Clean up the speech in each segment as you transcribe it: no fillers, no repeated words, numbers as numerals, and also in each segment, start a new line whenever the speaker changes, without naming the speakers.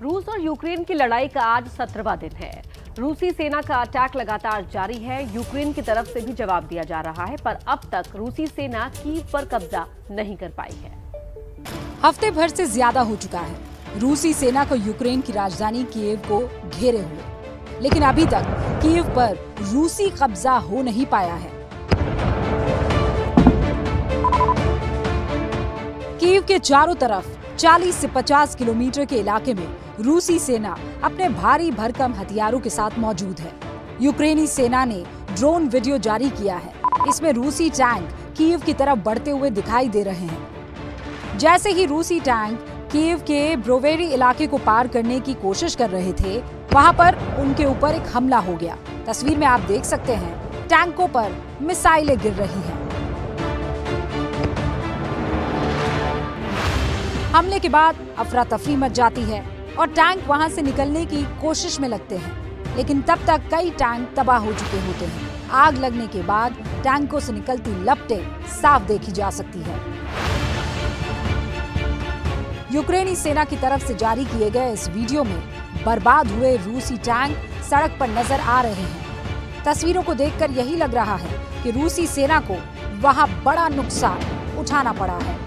रूस और यूक्रेन की लड़ाई का आज 17वां दिन है। रूसी सेना का अटैक लगातार जारी है। यूक्रेन की तरफ से भी जवाब दिया जा रहा है, पर अब तक रूसी सेना कीव पर कब्जा नहीं कर पाई है।
हफ्ते भर से ज्यादा हो चुका है रूसी सेना को यूक्रेन की राजधानी कीव को घेरे हुए, लेकिन अभी तक कीव पर रूसी कब्जा हो नहीं पाया है। कीव के चारों तरफ 40 से 50 किलोमीटर के इलाके में रूसी सेना अपने भारी भरकम हथियारों के साथ मौजूद है। यूक्रेनी सेना ने ड्रोन वीडियो जारी किया है। इसमें रूसी टैंक कीव की तरफ बढ़ते हुए दिखाई दे रहे हैं। जैसे ही रूसी टैंक कीव के ब्रोवेरी इलाके को पार करने की कोशिश कर रहे थे, वहां पर उनके ऊपर एक हमला हो गया। तस्वीर में आप देख सकते हैं टैंकों पर मिसाइलें गिर रही हैं। हमले के बाद अफरा तफरी मच जाती है और टैंक वहां से निकलने की कोशिश में लगते हैं, लेकिन तब तक कई टैंक तबाह हो चुके होते हैं। आग लगने के बाद टैंकों से निकलती लपटें साफ देखी जा सकती है। यूक्रेनी सेना की तरफ से जारी किए गए इस वीडियो में बर्बाद हुए रूसी टैंक सड़क पर नजर आ रहे हैं। तस्वीरों को देखकर यही लग रहा है कि रूसी सेना को वहां बड़ा नुकसान उठाना पड़ा है।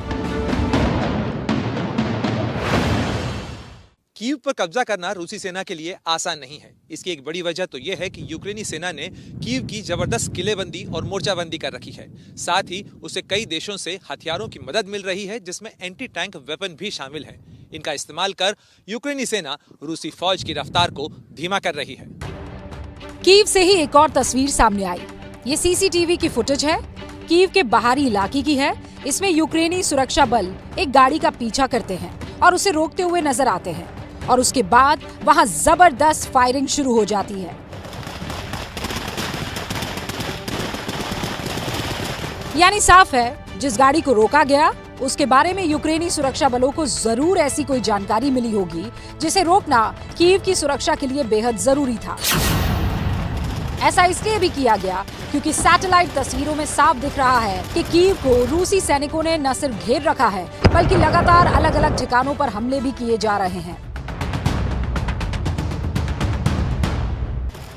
कीव पर कब्जा करना रूसी सेना के लिए आसान नहीं है। इसकी एक बड़ी वजह तो यह है कि यूक्रेनी सेना ने कीव की जबरदस्त किलेबंदी और मोर्चाबंदी कर रखी है। साथ ही उसे कई देशों से हथियारों की मदद मिल रही है, जिसमें एंटी टैंक वेपन भी शामिल है। इनका इस्तेमाल कर यूक्रेनी सेना रूसी फौज की रफ्तार को धीमा कर रही है।
कीव से ही एक और तस्वीर सामने आई। ये सीसीटीवी की फुटेज है। कीव के बाहरी इलाके की है। इसमें यूक्रेनी सुरक्षा बल एक गाड़ी का पीछा करते हैं और उसे रोकते हुए नजर आते हैं, और उसके बाद वहां जबरदस्त फायरिंग शुरू हो जाती है। यानी साफ है, जिस गाड़ी को रोका गया उसके बारे में यूक्रेनी सुरक्षा बलों को जरूर ऐसी कोई जानकारी मिली होगी जिसे रोकना कीव की सुरक्षा के लिए बेहद जरूरी था। ऐसा इसलिए भी किया गया क्योंकि सैटेलाइट तस्वीरों में साफ दिख रहा है कि कीव को रूसी सैनिकों ने न सिर्फ घेर रखा है, बल्कि लगातार अलग अलग ठिकानों पर हमले भी किए जा रहे हैं।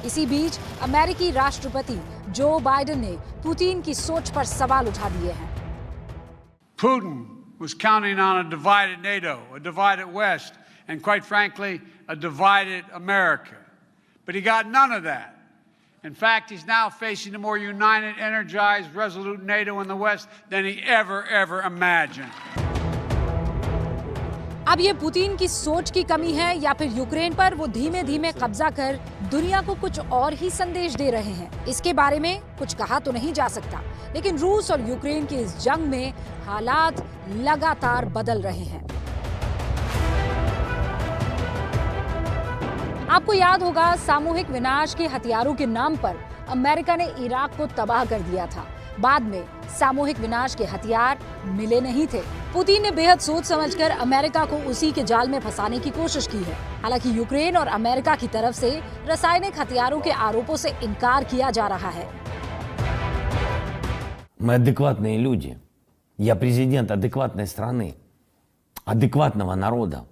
इसी बीच अमेरिकी राष्ट्रपति जो बाइडेन ने पुतिन की सोच पर सवाल उठा दिए हैं।
Putin was counting on a divided NATO, a divided West, and quite frankly, a divided America. But he got none of that. In fact, he's now facing a more united, energized, resolute NATO in the West than he ever imagined.
अब ये Putin की सोच की कमी है या फिर Ukraine पर वो धीमे धीमे कब्जा कर दुनिया को कुछ और ही संदेश दे रहे हैं, इसके बारे में कुछ कहा तो नहीं जा सकता। लेकिन रूस और यूक्रेन की इस जंग में हालात लगातार बदल रहे हैं। आपको याद होगा, सामूहिक विनाश के हथियारों के नाम पर अमेरिका ने इराक को तबाह कर दिया था। बाद में सामूहिक विनाश के हथियार मिले नहीं थे। पुतिन ने बेहद सोच समझकर अमेरिका को उसी के जाल में फंसाने की कोशिश की है। हालांकि यूक्रेन और अमेरिका की तरफ से रासायनिक हथियारों के आरोपों से इनकार किया जा रहा है।
Мы адекватные люди. Я президент адекватной страны, адекватного народа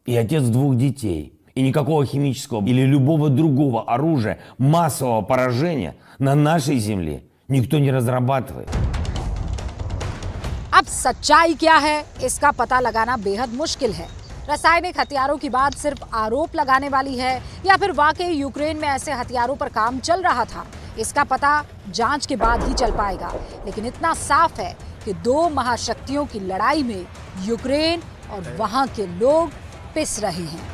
и отец 2 детей. И никакого химического или любого другого оружия массового поражения на нашей земле никто не разрабатывает.
अब सच्चाई क्या है, इसका पता लगाना बेहद मुश्किल है। रासायनिक हथियारों की बात सिर्फ आरोप लगाने वाली है या फिर वाकई यूक्रेन में ऐसे हथियारों पर काम चल रहा था, इसका पता जांच के बाद ही चल पाएगा। लेकिन इतना साफ है कि 2 महाशक्तियों की लड़ाई में यूक्रेन और वहां के लोग पिस रहे हैं।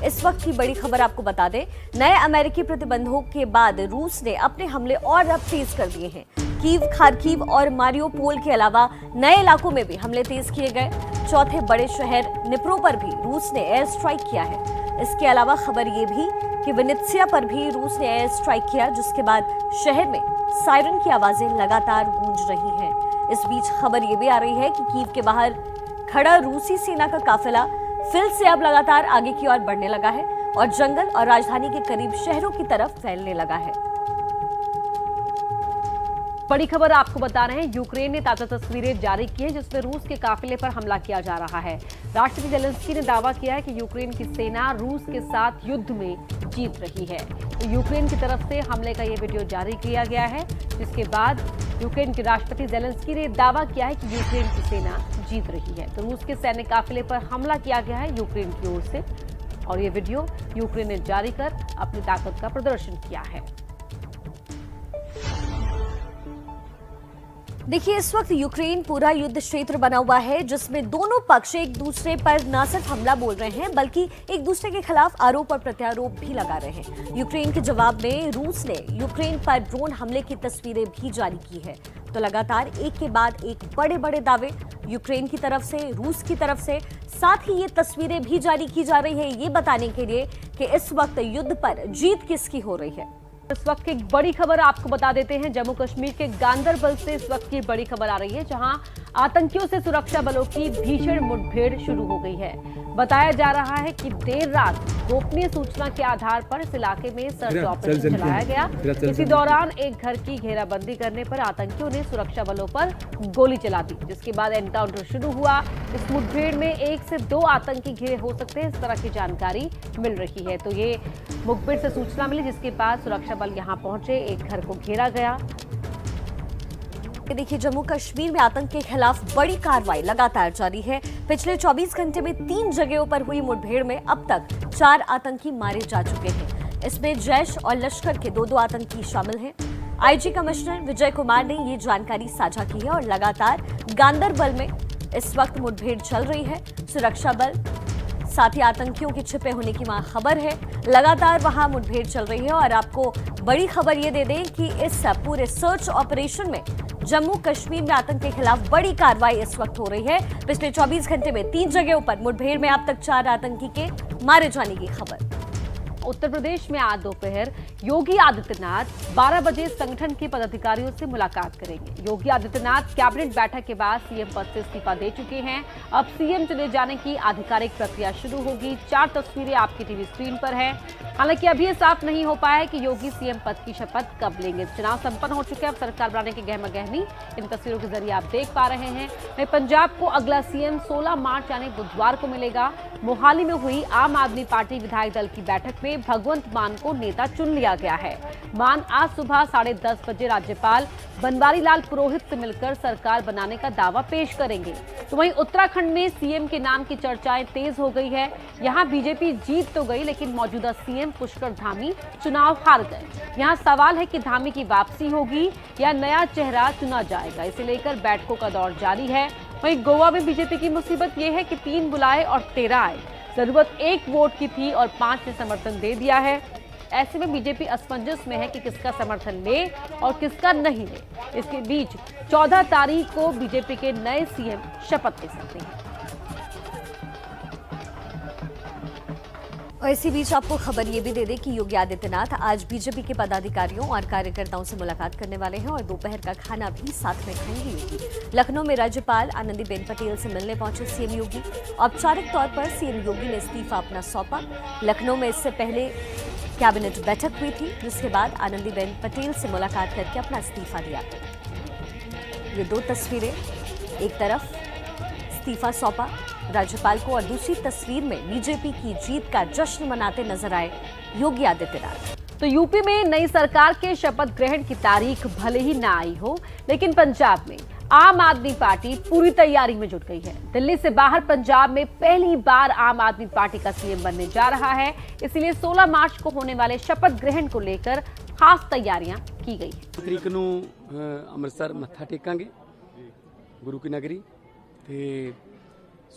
इस वक्त की बड़ी खबर आपको बता दें, नए अमेरिकी प्रतिबंधों के बाद रूस ने अपने हमले और अब तेज कर दिए हैं। कीव, खार्किव और मारियोपोल के अलावा नए इलाकों में भी हमले तेज किए गए। चौथे बड़े शहर निप्रो पर भी रूस ने एयर स्ट्राइक किया है। इसके अलावा खबर ये भी कि विनित्सिया पर भी रूस ने एयर स्ट्राइक किया, जिसके बाद शहर में सायरन की आवाजें लगातार गूंज रही हैं। इस बीच खबर ये भी आ रही है कि कीव के बाहर खड़ा रूसी सेना का काफिला फिर से अब लगातार आगे की ओर बढ़ने लगा है और जंगल और राजधानी के करीब शहरों की तरफ फैलने लगा है।
बड़ी खबर आपको बता रहे हैं, यूक्रेन ने ताजा तस्वीरें जारी की हैं जिसमें रूस के काफिले पर हमला किया जा रहा है। राष्ट्रपति जेलेंस्की ने दावा किया है कि यूक्रेन की सेना रूस के साथ युद्ध में जीत रही है। तो यूक्रेन की तरफ से हमले का ये वीडियो जारी किया गया है, जिसके बाद यूक्रेन के राष्ट्रपति जेलेंस्की ने दावा किया है कि यूक्रेन की सेना जीत रही है। तो रूस के सैन्य काफिले पर हमला किया गया है यूक्रेन की ओर से, और ये वीडियो यूक्रेन ने जारी कर अपनी ताकत का प्रदर्शन किया है।
देखिए, इस वक्त यूक्रेन पूरा युद्ध क्षेत्र बना हुआ है, जिसमें दोनों पक्ष एक दूसरे पर न सिर्फ हमला बोल रहे हैं बल्कि एक दूसरे के खिलाफ आरोप और प्रत्यारोप भी लगा रहे हैं। यूक्रेन के जवाब में रूस ने यूक्रेन पर ड्रोन हमले की तस्वीरें भी जारी की है। तो लगातार एक के बाद एक बड़े बड़े दावे यूक्रेन की तरफ से, रूस की तरफ से, साथ ही ये तस्वीरें भी जारी की जा रही है ये बताने के लिए कि इस वक्त युद्ध पर जीत किसकी हो रही है।
इस वक्त की एक बड़ी खबर आपको बता देते हैं, जम्मू कश्मीर के गांदरबल से इस वक्त की बड़ी खबर आ रही है, जहां आतंकियों से सुरक्षा बलों की भीषण मुठभेड़ शुरू हो गई है। बताया जा रहा है कि देर रात गोपनीय सूचना के आधार पर इस इलाके में सर्च ऑपरेशन चलाया गया। इसी दौरान एक घर की घेराबंदी करने पर आतंकियों ने सुरक्षा बलों पर गोली चला दी, जिसके बाद एनकाउंटर शुरू हुआ। इस मुठभेड़ में 1 से 2 आतंकी घिरे हो सकते हैं, इस तरह की जानकारी मिल रही है। तो ये मुखबिर से सूचना मिली, जिसके बाद सुरक्षा बल यहां पहुंचे, एक घर को घेरा गया।
देखिए, जम्मू कश्मीर में आतंक के खिलाफ बड़ी कार्रवाई लगातार जारी है। पिछले 24 घंटे में 3 जगहों पर हुई मुठभेड़ में अब तक 4 आतंकी मारे जा चुके हैं। इसमें जैश और लश्कर के 2-2 आतंकी शामिल हैं। आईजी कमिश्नर विजय कुमार ने ये जानकारी साझा की है और लगातार गांदरबल में इस वक्त मुठभेड़ चल रही है। सुरक्षा बल साथ ही आतंकियों के छिपे होने की वहां खबर है, लगातार वहां मुठभेड़ चल रही है। और आपको बड़ी खबर ये दे दें कि इस पूरे सर्च ऑपरेशन में जम्मू कश्मीर में आतंक के खिलाफ बड़ी कार्रवाई इस वक्त हो रही है। पिछले 24 घंटे में 3 जगहों पर मुठभेड़ में अब तक 4 आतंकी के मारे जाने की खबर।
उत्तर प्रदेश में आज दोपहर योगी आदित्यनाथ 12 बजे संगठन के पदाधिकारियों से मुलाकात करेंगे। योगी आदित्यनाथ कैबिनेट बैठक के बाद सीएम पद से इस्तीफा दे चुके हैं। अब सीएम चुने जाने की आधिकारिक प्रक्रिया शुरू होगी। 4 तस्वीरें आपकी टीवी स्क्रीन पर हैं। हालांकि अभी ये साफ नहीं हो पाया है कि योगी सीएम पद की शपथ कब लेंगे। चुनाव संपन्न हो चुके हैं, अब सरकार बनाने की गहमा-गहमी इन तस्वीरों के जरिए आप देख पा रहे हैं। वहीं पंजाब को अगला सीएम 16 मार्च यानी बुधवार को मिलेगा। मोहाली में हुई आम आदमी पार्टी विधायक दल की बैठक में भगवंत मान को नेता चुन लिया गया है। मान आज सुबह 10:30 बजे राज्यपाल बनवारी लाल पुरोहित से मिलकर सरकार बनाने का दावा पेश करेंगे। तो वहीं उत्तराखंड में सीएम के नाम की चर्चाएं तेज हो गई है। यहां बीजेपी जीत तो गई, लेकिन मौजूदा सीएम पुष्कर धामी चुनाव हार गए। यहां सवाल है कि धामी की वापसी होगी या नया चेहरा चुना जाएगा। इसे लेकर बैठकों का दौर जारी है। वहीं गोवा में बीजेपी की मुसीबत यह है कि 3 बुलाए और 13 आए। जरूरत 1 वोट की थी और 5 ने समर्थन दे दिया है। ऐसे में बीजेपी असमंजस में है कि किसका समर्थन ले और किसका नहीं ले। इसके बीच 14 तारीख को बीजेपी के नए सीएम शपथ ले सकते हैं।
और इसी बीच आपको खबर ये भी दे दें कि योगी आदित्यनाथ आज बीजेपी के पदाधिकारियों और कार्यकर्ताओं से मुलाकात करने वाले हैं और दोपहर का खाना भी साथ में खाएंगे योगी। लखनऊ में राज्यपाल आनंदीबेन पटेल से मिलने पहुंचे सीएम योगी। औपचारिक तौर पर सीएम योगी ने इस्तीफा अपना सौंपा। लखनऊ में इससे पहले कैबिनेट बैठक हुई थी, जिसके बाद आनंदीबेन पटेल से मुलाकात करके अपना इस्तीफा दिया। ये 2 तस्वीरें, एक तरफ इस्तीफा सौंपा राज्यपाल को और दूसरी तस्वीर में बीजेपी की जीत का जश्न मनाते नजर आए योगी आदित्यनाथ।
तो यूपी में नई सरकार के शपथ ग्रहण की तारीख भले ही ना आई हो, लेकिन पंजाब में आम आदमी पार्टी पूरी तैयारी में जुट गई है। दिल्ली से बाहर पंजाब में पहली बार आम आदमी पार्टी का सीएम बनने जा रहा है। इसलिए 16 मार्च को होने वाले शपथ ग्रहण को लेकर खास तैयारियां की गई है।
तरीक नूं अमृतसर मत्था टेकांगे गुरु की नगरी ते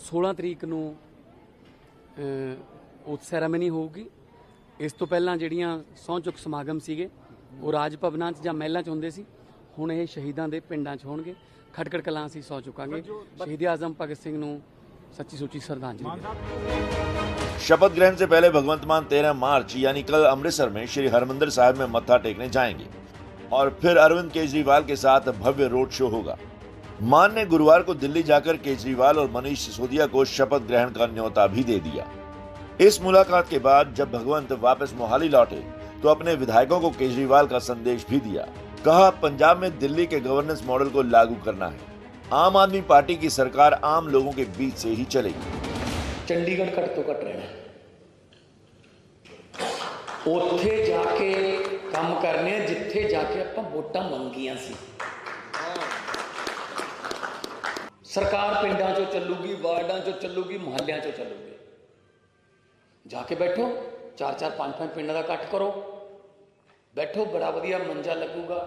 16 तरीक ਨੂੰ ਓਥ ਸੈਰਾਮਨੀ ਹੋਊਗੀ। ਇਸ ਤੋਂ ਪਹਿਲਾਂ ਜਿਹੜੀਆਂ ਸਹੁੰ ਚੁੱਕ ਸਮਾਗਮ ਸੀਗੇ ਉਹ ਰਾਜ ਭਵਨਾਂ 'ਚ ਜਾਂ ਮਹਿਲਾਂ 'ਚ ਹੁੰਦੇ ਸੀ, ਹੁਣ ਇਹ ਸ਼ਹੀਦਾਂ ਦੇ ਪਿੰਡਾਂ 'ਚ ਹੋਣਗੇ। ਖਟਕੜ ਕਲਾਂ ਅਸੀਂ ਸਹੁੰ ਚੁੱਕਾਂਗੇ। ਸ਼ਹੀਦ आजम भगत सिंह ਨੂੰ सच्ची सुची श्रद्धांजलि।
शपथ ग्रहण से पहले भगवंत मान 13 मार्च यानी कल अमृतसर में श्री हरमंदिर साहिब में मत्था टेकने जाएंगे और फिर अरविंद केजरीवाल के साथ भव्य रोड शो होगा। मान ने गुरुवार को दिल्ली जाकर केजरीवाल और मनीष सिसोदिया को शपथ ग्रहण का न्योता भी दे दिया। इस मुलाकात के बाद जब भगवंत वापस मोहाली लौटे तो अपने विधायकों को केजरीवाल का संदेश भी दिया। कहा पंजाब में दिल्ली के गवर्नेंस मॉडल को लागू करना है। आम आदमी पार्टी की सरकार आम लोगों के बीच से ही चलेगी।
चंडीगढ़ घट तो घट रहना, ਉੱਥੇ ਜਾ ਕੇ ਕੰਮ ਕਰਨੇ ਆ ਜਿੱਥੇ ਜਾ ਕੇ ਆਪਾਂ ਵੋਟਾਂ ਮੰਗੀਆਂ ਸੀ। ਸਰਕਾਰ ਪਿੰਡਾਂ 'ਚੋਂ ਚੱਲੂਗੀ, ਵਾਰਡਾਂ 'ਚੋਂ ਚੱਲੂਗੀ, ਮੁਹੱਲਿਆਂ 'ਚੋਂ ਚੱਲੂਗੀ। ਜਾ ਕੇ ਬੈਠੋ, 4-4 5-5 ਪਿੰਡਾਂ ਦਾ ਇਕੱਠ ਕਰੋ, ਬੈਠੋ, ਬੜਾ ਵਧੀਆ ਮੰਜਾ ਲੱਗੂਗਾ।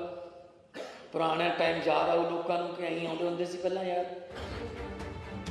ਪੁਰਾਣਾ ਟਾਈਮ ਯਾਦ ਆਊ ਲੋਕਾਂ ਨੂੰ ਕਿ ਅਸੀਂ ਆਉਂਦੇ ਹੁੰਦੇ ਸੀ ਪਹਿਲਾਂ ਯਾਰ।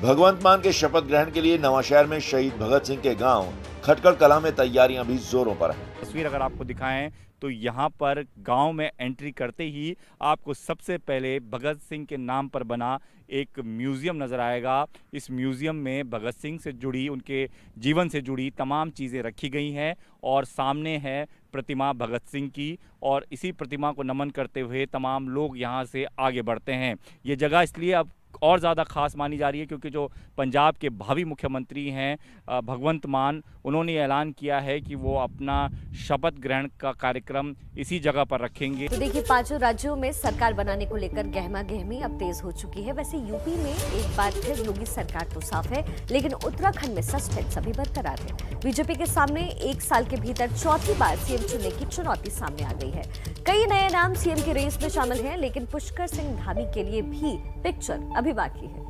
भगवंत मान के शपथ ग्रहण के लिए नवांशहर में शहीद भगत सिंह के गांव खटकड़ कला में तैयारियां भी जोरों पर हैं।
तस्वीर अगर आपको दिखाएं तो यहाँ पर गांव में एंट्री करते ही आपको सबसे पहले भगत सिंह के नाम पर बना एक म्यूज़ियम नज़र आएगा। इस म्यूज़ियम में भगत सिंह से जुड़ी, उनके जीवन से जुड़ी तमाम चीज़ें रखी गई हैं और सामने है प्रतिमा भगत सिंह की, और इसी प्रतिमा को नमन करते हुए तमाम लोग यहाँ से आगे बढ़ते हैं। ये जगह इसलिए अब और ज़्यादा खास मानी जा रही है क्योंकि जो पंजाब के भावी मुख्यमंत्री हैं भगवंत मान, उन्होंने ऐलान किया है कि वो अपना शपथ ग्रहण का कार्यक्रम इसी जगह पर रखेंगे।
तो देखिए, पांचों राज्यों में सरकार बनाने को लेकर गहमा गहमी अब तेज हो चुकी है। वैसे यूपी में एक बार फिर योगी सरकार तो साफ है, लेकिन उत्तराखंड में सस्पेंस अभी बरकरार है। बीजेपी के सामने 1 साल के भीतर चौथी बार सीएम चुनने की चुनौती सामने आ गई है। कई नए नाम सीएम की रेस में शामिल हैं, लेकिन पुष्कर सिंह धामी के लिए भी पिक्चर अभी बाकी है।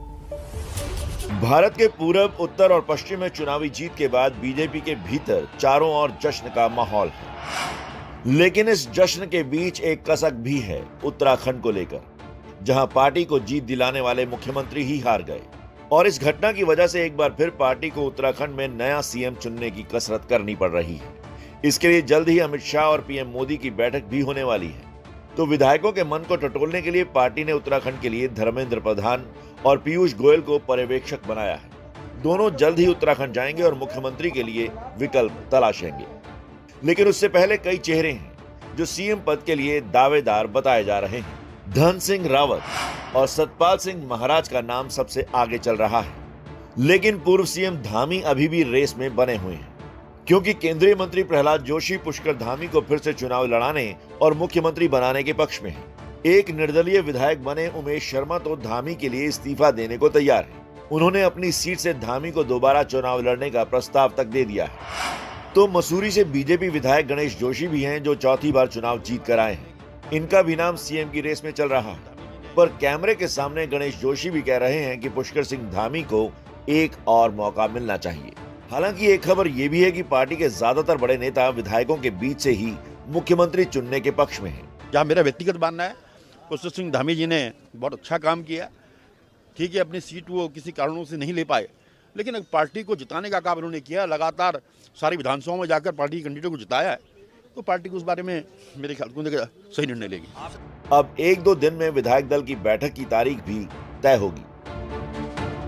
भारत के पूरब, उत्तर और पश्चिम में चुनावी जीत के बाद बीजेपी के भीतर चारों ओर जश्न का माहौल है। लेकिन इस जश्न के बीच एक कसक भी है उत्तराखंड को लेकर, जहां पार्टी को जीत दिलाने वाले मुख्यमंत्री ही हार गए। और इस घटना की वजह से एक बार फिर पार्टी को उत्तराखंड में नया सीएम चुनने की कसरत करनी पड़ रही है। इसके लिए जल्द ही अमित शाह और पीएम मोदी की बैठक भी होने वाली है। तो विधायकों के मन को टटोलने के लिए पार्टी ने उत्तराखंड के लिए धर्मेंद्र प्रधान और पीयूष गोयल को पर्यवेक्षक बनाया है। दोनों जल्द ही उत्तराखंड जाएंगे और मुख्यमंत्री के लिए विकल्प तलाशेंगे। लेकिन उससे पहले कई चेहरे हैं जो सीएम पद के लिए दावेदार बताए जा रहे हैं। धन सिंह रावत और सतपाल सिंह महाराज का नाम सबसे आगे चल रहा है, लेकिन पूर्व सीएम धामी अभी भी रेस में बने हुए हैं, क्योंकि केंद्रीय मंत्री प्रहलाद जोशी पुष्कर धामी को फिर से चुनाव लड़ाने और मुख्यमंत्री बनाने के पक्ष में हैं। एक निर्दलीय विधायक बने उमेश शर्मा तो धामी के लिए इस्तीफा देने को तैयार हैं। उन्होंने अपनी सीट से धामी को दोबारा चुनाव लड़ने का प्रस्ताव तक दे दिया है। तो मसूरी से बीजेपी विधायक गणेश जोशी भी हैं, जो चौथी बार चुनाव जीत कर आए हैं। इनका भी नाम सीएम की रेस में चल रहा है। पर कैमरे के सामने गणेश जोशी भी कह रहे हैं कि पुष्कर सिंह धामी को एक और मौका मिलना चाहिए। हालांकि एक खबर ये भी है कि पार्टी के ज्यादातर बड़े नेता विधायकों के बीच से ही मुख्यमंत्री चुनने के पक्ष में हैं।
जहाँ मेरा व्यक्तिगत मानना है, पुष्कर सिंह धामी जी ने बहुत अच्छा काम किया। ठीक है, अपनी सीट वो किसी कारणों से नहीं ले पाए, लेकिन पार्टी को जिताने का काम उन्होंने किया। लगातार सारी विधानसभाओं में जाकर पार्टी के कैंडिडेट को जिताया है, तो पार्टी को उस बारे में मेरे ख्याल को सही निर्णय लेगी।
अब 1-2 दिन में विधायक दल की बैठक की तारीख भी तय होगी।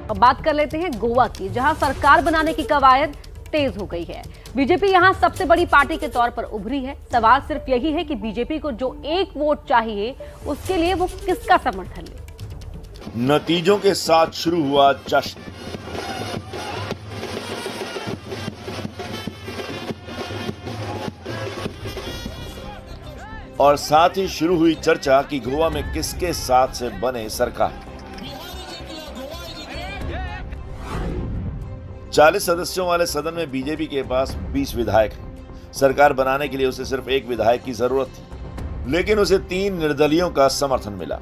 अब बात कर लेते हैं गोवा की, जहां सरकार बनाने की कवायद तेज हो गई है। बीजेपी यहां सबसे बड़ी पार्टी के तौर पर उभरी है। सवाल सिर्फ यही है कि बीजेपी को जो एक वोट चाहिए, उसके लिए वो किसका समर्थन ले।
नतीजों के साथ शुरू हुआ जश्न। और साथ ही शुरू हुई चर्चा कि गोवा में किसके साथ से बने सरकार। 40 सदस्यों वाले सदन में बीजेपी के पास 20 विधायक हैं। सरकार बनाने के लिए उसे सिर्फ एक विधायक की जरूरत थी, लेकिन उसे 3 निर्दलीयों का समर्थन मिला।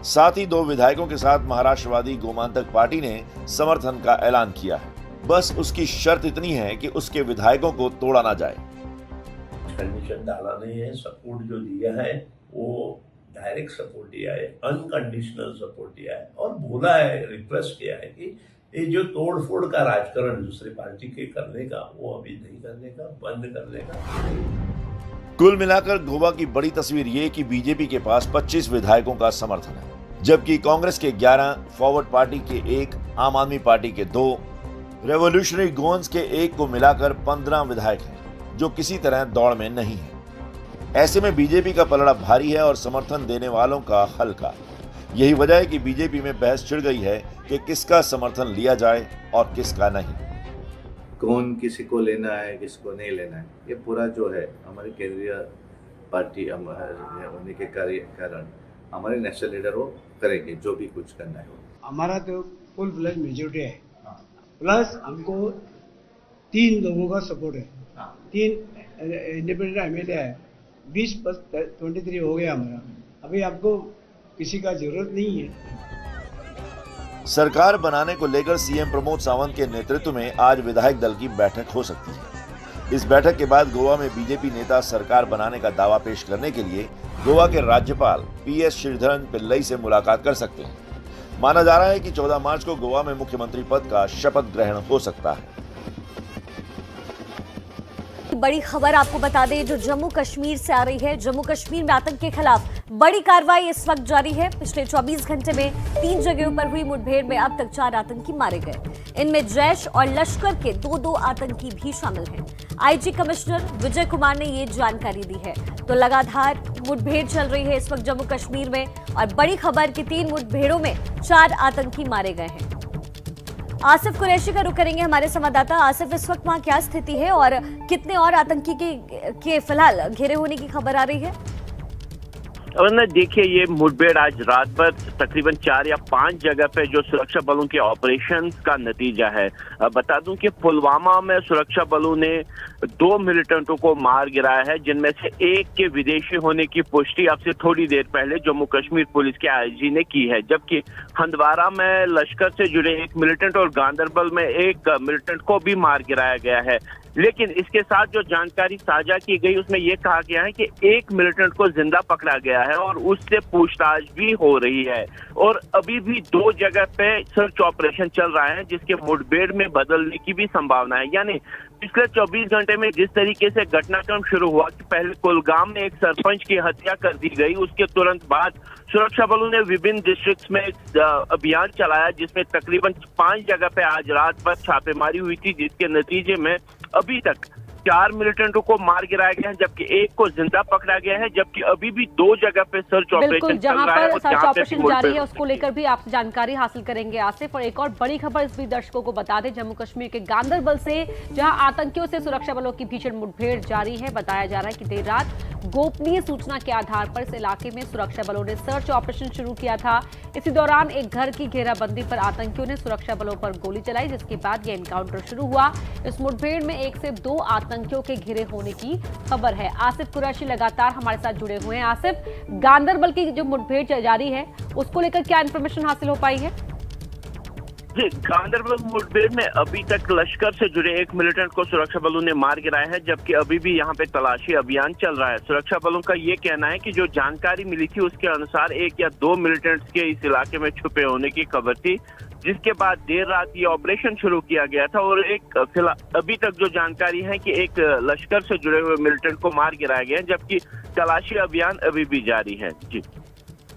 साथ ही 2 विधायकों के साथ महाराष्ट्रवादी गोमांतक पार्टी ने समर्थन का ऐलान किया है। बस उसकी शर्त इतनी है कि उसके विधायकों को तोड़ा ना जाए।
कंडीशन डाला नहीं है, सपोर्ट जो दिया है वो डायरेक्ट सपोर्ट दिया है, अनकंडीशनल सपोर्ट दिया है, और बोला है, रिक्वेस्ट किया है कि ये जो तोड़ फोड़ का राजकारण दूसरी पार्टी के करने का, वो अभी नहीं करने का, बंद करने का।
कुल मिलाकर गोवा की बड़ी तस्वीर ये कि बीजेपी के पास 25 विधायकों का समर्थन है, जबकि कांग्रेस के 11, फॉरवर्ड पार्टी के 1, आम आदमी पार्टी के 2, रेवोल्यूशनरी गोवंस के 1 को मिलाकर 15 विधायक हैं, जो किसी तरह दौड़ में नहीं है। ऐसे में बीजेपी का पलड़ा भारी है और समर्थन देने वालों का हल्का। यही वजह है कि बीजेपी में बहस छिड़ गई है कि किसका समर्थन लिया जाए और किसका नहीं।
कौन किसी को लेना है, किसको नहीं लेना है, ये पूरा जो है हमारे केंद्रीय पार्टी होने के कारण हमारे नेशनल लीडर वो करेंगे जो भी कुछ करना है।
हमारा तो फुल फ्लैश मेजोरिटी है, प्लस हमको 3 लोगों का सपोर्ट है, 3 इंडिपेंडेंट एमएलए है, 20+23 हो गया हमारा। अभी आपको किसी का जरूरत नहीं है।
सरकार बनाने को लेकर सीएम प्रमोद सावंत के नेतृत्व में आज विधायक दल की बैठक हो सकती है। इस बैठक के बाद गोवा में बीजेपी नेता सरकार बनाने का दावा पेश करने के लिए गोवा के राज्यपाल PS श्रीधरन पिल्लई से मुलाकात कर सकते हैं। माना जा रहा है कि 14 मार्च को गोवा में मुख्यमंत्री पद का शपथ ग्रहण हो सकता है।
बड़ी खबर आपको बता दें जो जम्मू कश्मीर से आ रही है। जम्मू कश्मीर में आतंक के खिलाफ बड़ी कार्रवाई इस वक्त जारी है। पिछले 24 घंटे में 3 जगहों पर हुई मुठभेड़ में अब तक 4 आतंकी मारे गए। इनमें जैश और लश्कर के 2 आतंकी भी शामिल हैं। आईजी कमिश्नर विजय कुमार ने ये जानकारी दी है। तो लगातार मुठभेड़ चल रही है इस वक्त जम्मू कश्मीर में और बड़ी खबर कि 3 मुठभेड़ों में 4 आतंकी मारे गए हैं। आसिफ कुरैशी का रुख करेंगे हमारे संवाददाता। आसिफ, इस वक्त वहां क्या स्थिति है और कितने और आतंकी के फिलहाल घेरे होने की खबर आ रही है?
वरना देखिए, ये मुठभेड़ आज रात भर तकरीबन 4 या 5 जगह पे जो सुरक्षा बलों के ऑपरेशन का नतीजा है। बता दूं कि पुलवामा में सुरक्षा बलों ने 2 मिलिटेंटों को मार गिराया है, जिनमें से एक के विदेशी होने की पुष्टि अब से थोड़ी देर पहले जम्मू कश्मीर पुलिस के आईजी ने की है। जबकि हंदवारा में लश्कर से जुड़े 1 मिलिटेंट और गांदरबल में 1 मिलिटेंट को भी मार गिराया गया है। लेकिन इसके साथ जो जानकारी साझा की गई उसमें यह कहा गया है कि 1 मिलिटेंट को जिंदा पकड़ा गया है और उससे पूछताछ भी हो रही है। और अभी भी 2 जगह पे सर्च ऑपरेशन चल रहा है, जिसके मुठभेड़ में बदलने की भी संभावना है। यानी पिछले 24 घंटे में जिस तरीके से घटनाक्रम शुरू हुआ कि पहले कुलगाम में एक सरपंच की हत्या कर दी गई, उसके तुरंत बाद सुरक्षा बलों ने विभिन्न डिस्ट्रिक्ट्स में अभियान चलाया, जिसमें तकरीबन 5 जगह पे आज रात भर छापेमारी हुई थी, जिसके नतीजे में अभी तक 4 मिलिटेंटों को मार गिराया गया है, जबकि 1 को जिंदा पकड़ा गया है। जबकि अभी भी 2 जगह पे सर्च ऑपरेशन चल रहा है।
सर्च ऑपरेशन जारी है, उसको लेकर भी आपसे जानकारी हासिल करेंगे आसिफ। और एक और बड़ी खबर इस बीच दर्शकों को बता दें, जम्मू कश्मीर के गांदरबल से जहां आतंकियों से सुरक्षा बलों की भीषण मुठभेड़ जारी है। बताया जा रहा है कि देर रात गोपनीय सूचना के आधार पर इस इलाके में सुरक्षा बलों ने सर्च ऑपरेशन शुरू किया था। इसी दौरान एक घर की घेराबंदी पर आतंकियों ने सुरक्षा बलों पर गोली चलाई, जिसके बाद यह एनकाउंटर शुरू हुआ। इस मुठभेड़ में 1 से 2 आतंकियों के घिरे होने की खबर है। आसिफ कुरैशी लगातार हमारे साथ जुड़े हुए हैं। आसिफ, गांदरबल की जो मुठभेड़ जारी है उसको लेकर क्या इंफॉर्मेशन हासिल हो पाई है?
जी, गांदरबल मुठभेड़ में अभी तक लश्कर से जुड़े 1 मिलिटेंट को सुरक्षा बलों ने मार गिराया है, जबकि अभी भी यहाँ पे तलाशी अभियान चल रहा है। सुरक्षा बलों का ये कहना है कि जो जानकारी मिली थी उसके अनुसार 1 या 2 मिलिटेंट्स के इस इलाके में छुपे होने की खबर थी, जिसके बाद देर रात ये ऑपरेशन शुरू किया गया था। और फिलहाल अभी तक जो जानकारी है कि 1 लश्कर से जुड़े हुए मिलिटेंट को मार गिराया गया है, जबकि तलाशी अभियान अभी भी जारी है।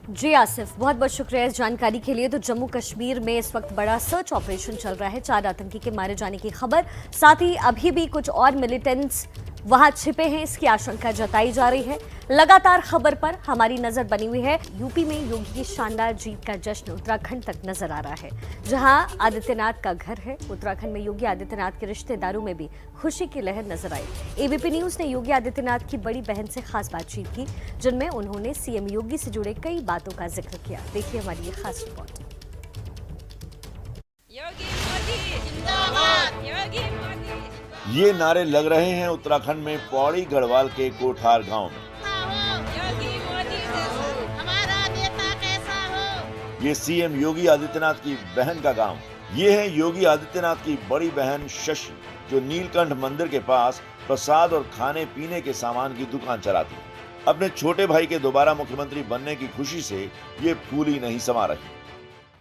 जी आसिफ, बहुत बहुत शुक्रिया इस जानकारी के लिए। तो जम्मू कश्मीर में इस वक्त बड़ा सर्च ऑपरेशन चल रहा है, 4 आतंकी के मारे जाने की खबर, साथ ही अभी भी कुछ और मिलिटेंट्स वहां छिपे हैं, इसकी आशंका जताई जा रही है। लगातार खबर पर हमारी नजर बनी हुई है। यूपी में योगी की शानदार जीत का जश्न उत्तराखंड तक नजर आ रहा है, जहां आदित्यनाथ का घर है। उत्तराखंड में योगी आदित्यनाथ के रिश्तेदारों में भी खुशी की लहर नजर आई। एबीपी न्यूज ने योगी आदित्यनाथ की बड़ी बहन से खास बातचीत की, जिनमें उन्होंने सीएम योगी से जुड़े कई बातों का जिक्र किया। देखिए हमारी ये खास रिपोर्ट।
ये नारे लग रहे हैं उत्तराखंड में पौड़ी गढ़वाल के कोठार गांव में। ये सीएम योगी आदित्यनाथ की बहन का गांव। ये है योगी आदित्यनाथ की बड़ी बहन शशि, जो नीलकंठ मंदिर के पास प्रसाद और खाने पीने के सामान की दुकान चलाती है। अपने छोटे भाई के दोबारा मुख्यमंत्री बनने की खुशी से ये फूली नहीं समा रही।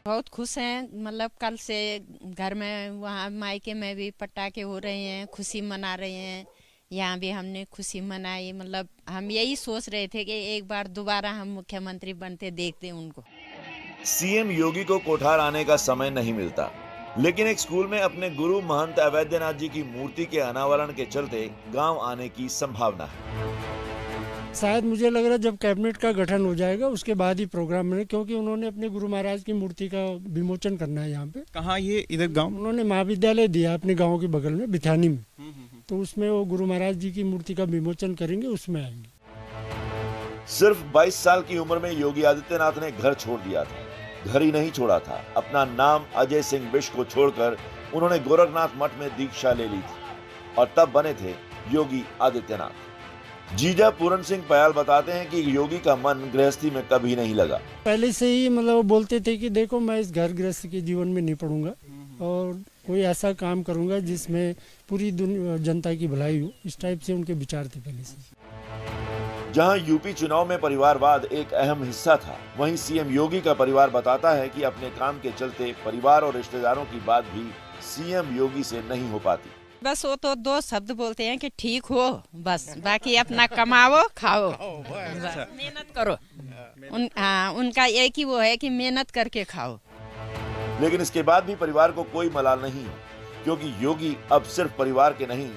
बहुत खुश हैं। मतलब कल से घर में, वहाँ मायके में भी पटाखे हो रहे हैं, खुशी मना रहे हैं। यहाँ भी हमने खुशी मनाई। मतलब हम यही सोच रहे थे कि एक बार दोबारा हम मुख्यमंत्री बनते देखते उनको।
सीएम योगी को कोठार आने का समय नहीं मिलता, लेकिन एक स्कूल में अपने गुरु महंत अवैधनाथ जी की मूर्ति के अनावरण के चलते गांव आने की संभावना है।
शायद मुझे लग रहा है जब कैबिनेट का गठन हो जाएगा उसके बाद ही प्रोग्राम में, क्योंकि उन्होंने अपने गुरु महाराज की मूर्ति का विमोचन करना है यहाँ पे।
कहाँ ये इधर गांव?
उन्होंने महाविद्यालय दिया अपने गांव के बगल में बिथानी में, तो उसमें वो गुरु महाराज जी की मूर्ति का विमोचन करेंगे, उसमें आएंगे।
सिर्फ 22 साल की उम्र में योगी आदित्यनाथ ने घर छोड़ दिया था। घर ही नहीं छोड़ा था, अपना नाम अजय सिंह बिष्ट को छोड़कर उन्होंने गोरखनाथ मठ में दीक्षा ले ली थी और तब बने थे योगी आदित्यनाथ। जीजा पूरन सिंह पयाल बताते हैं कि योगी का मन गृहस्थी में कभी नहीं लगा।
पहले से ही मतलब वो बोलते थे कि देखो मैं इस घर गृहस्थी के जीवन में नहीं पड़ूंगा और कोई ऐसा काम करूंगा जिसमें पूरी जनता की भलाई हो, इस टाइप से उनके विचार थे पहले से।
जहां यूपी चुनाव में परिवारवाद एक अहम हिस्सा था, वहीं सीएम योगी का परिवार बताता है कि अपने काम के चलते परिवार और रिश्तेदारों की बात भी सीएम योगी से नहीं हो पाती।
बस वो तो 2 शब्द बोलते हैं कि ठीक हो, बस बाकी अपना कमाओ खाओ, मेहनत करो। उनका एक ही वो है कि मेहनत करके खाओ।
लेकिन इसके बाद भी परिवार को कोई मलाल नहीं है, क्योंकि योगी अब सिर्फ परिवार के नहीं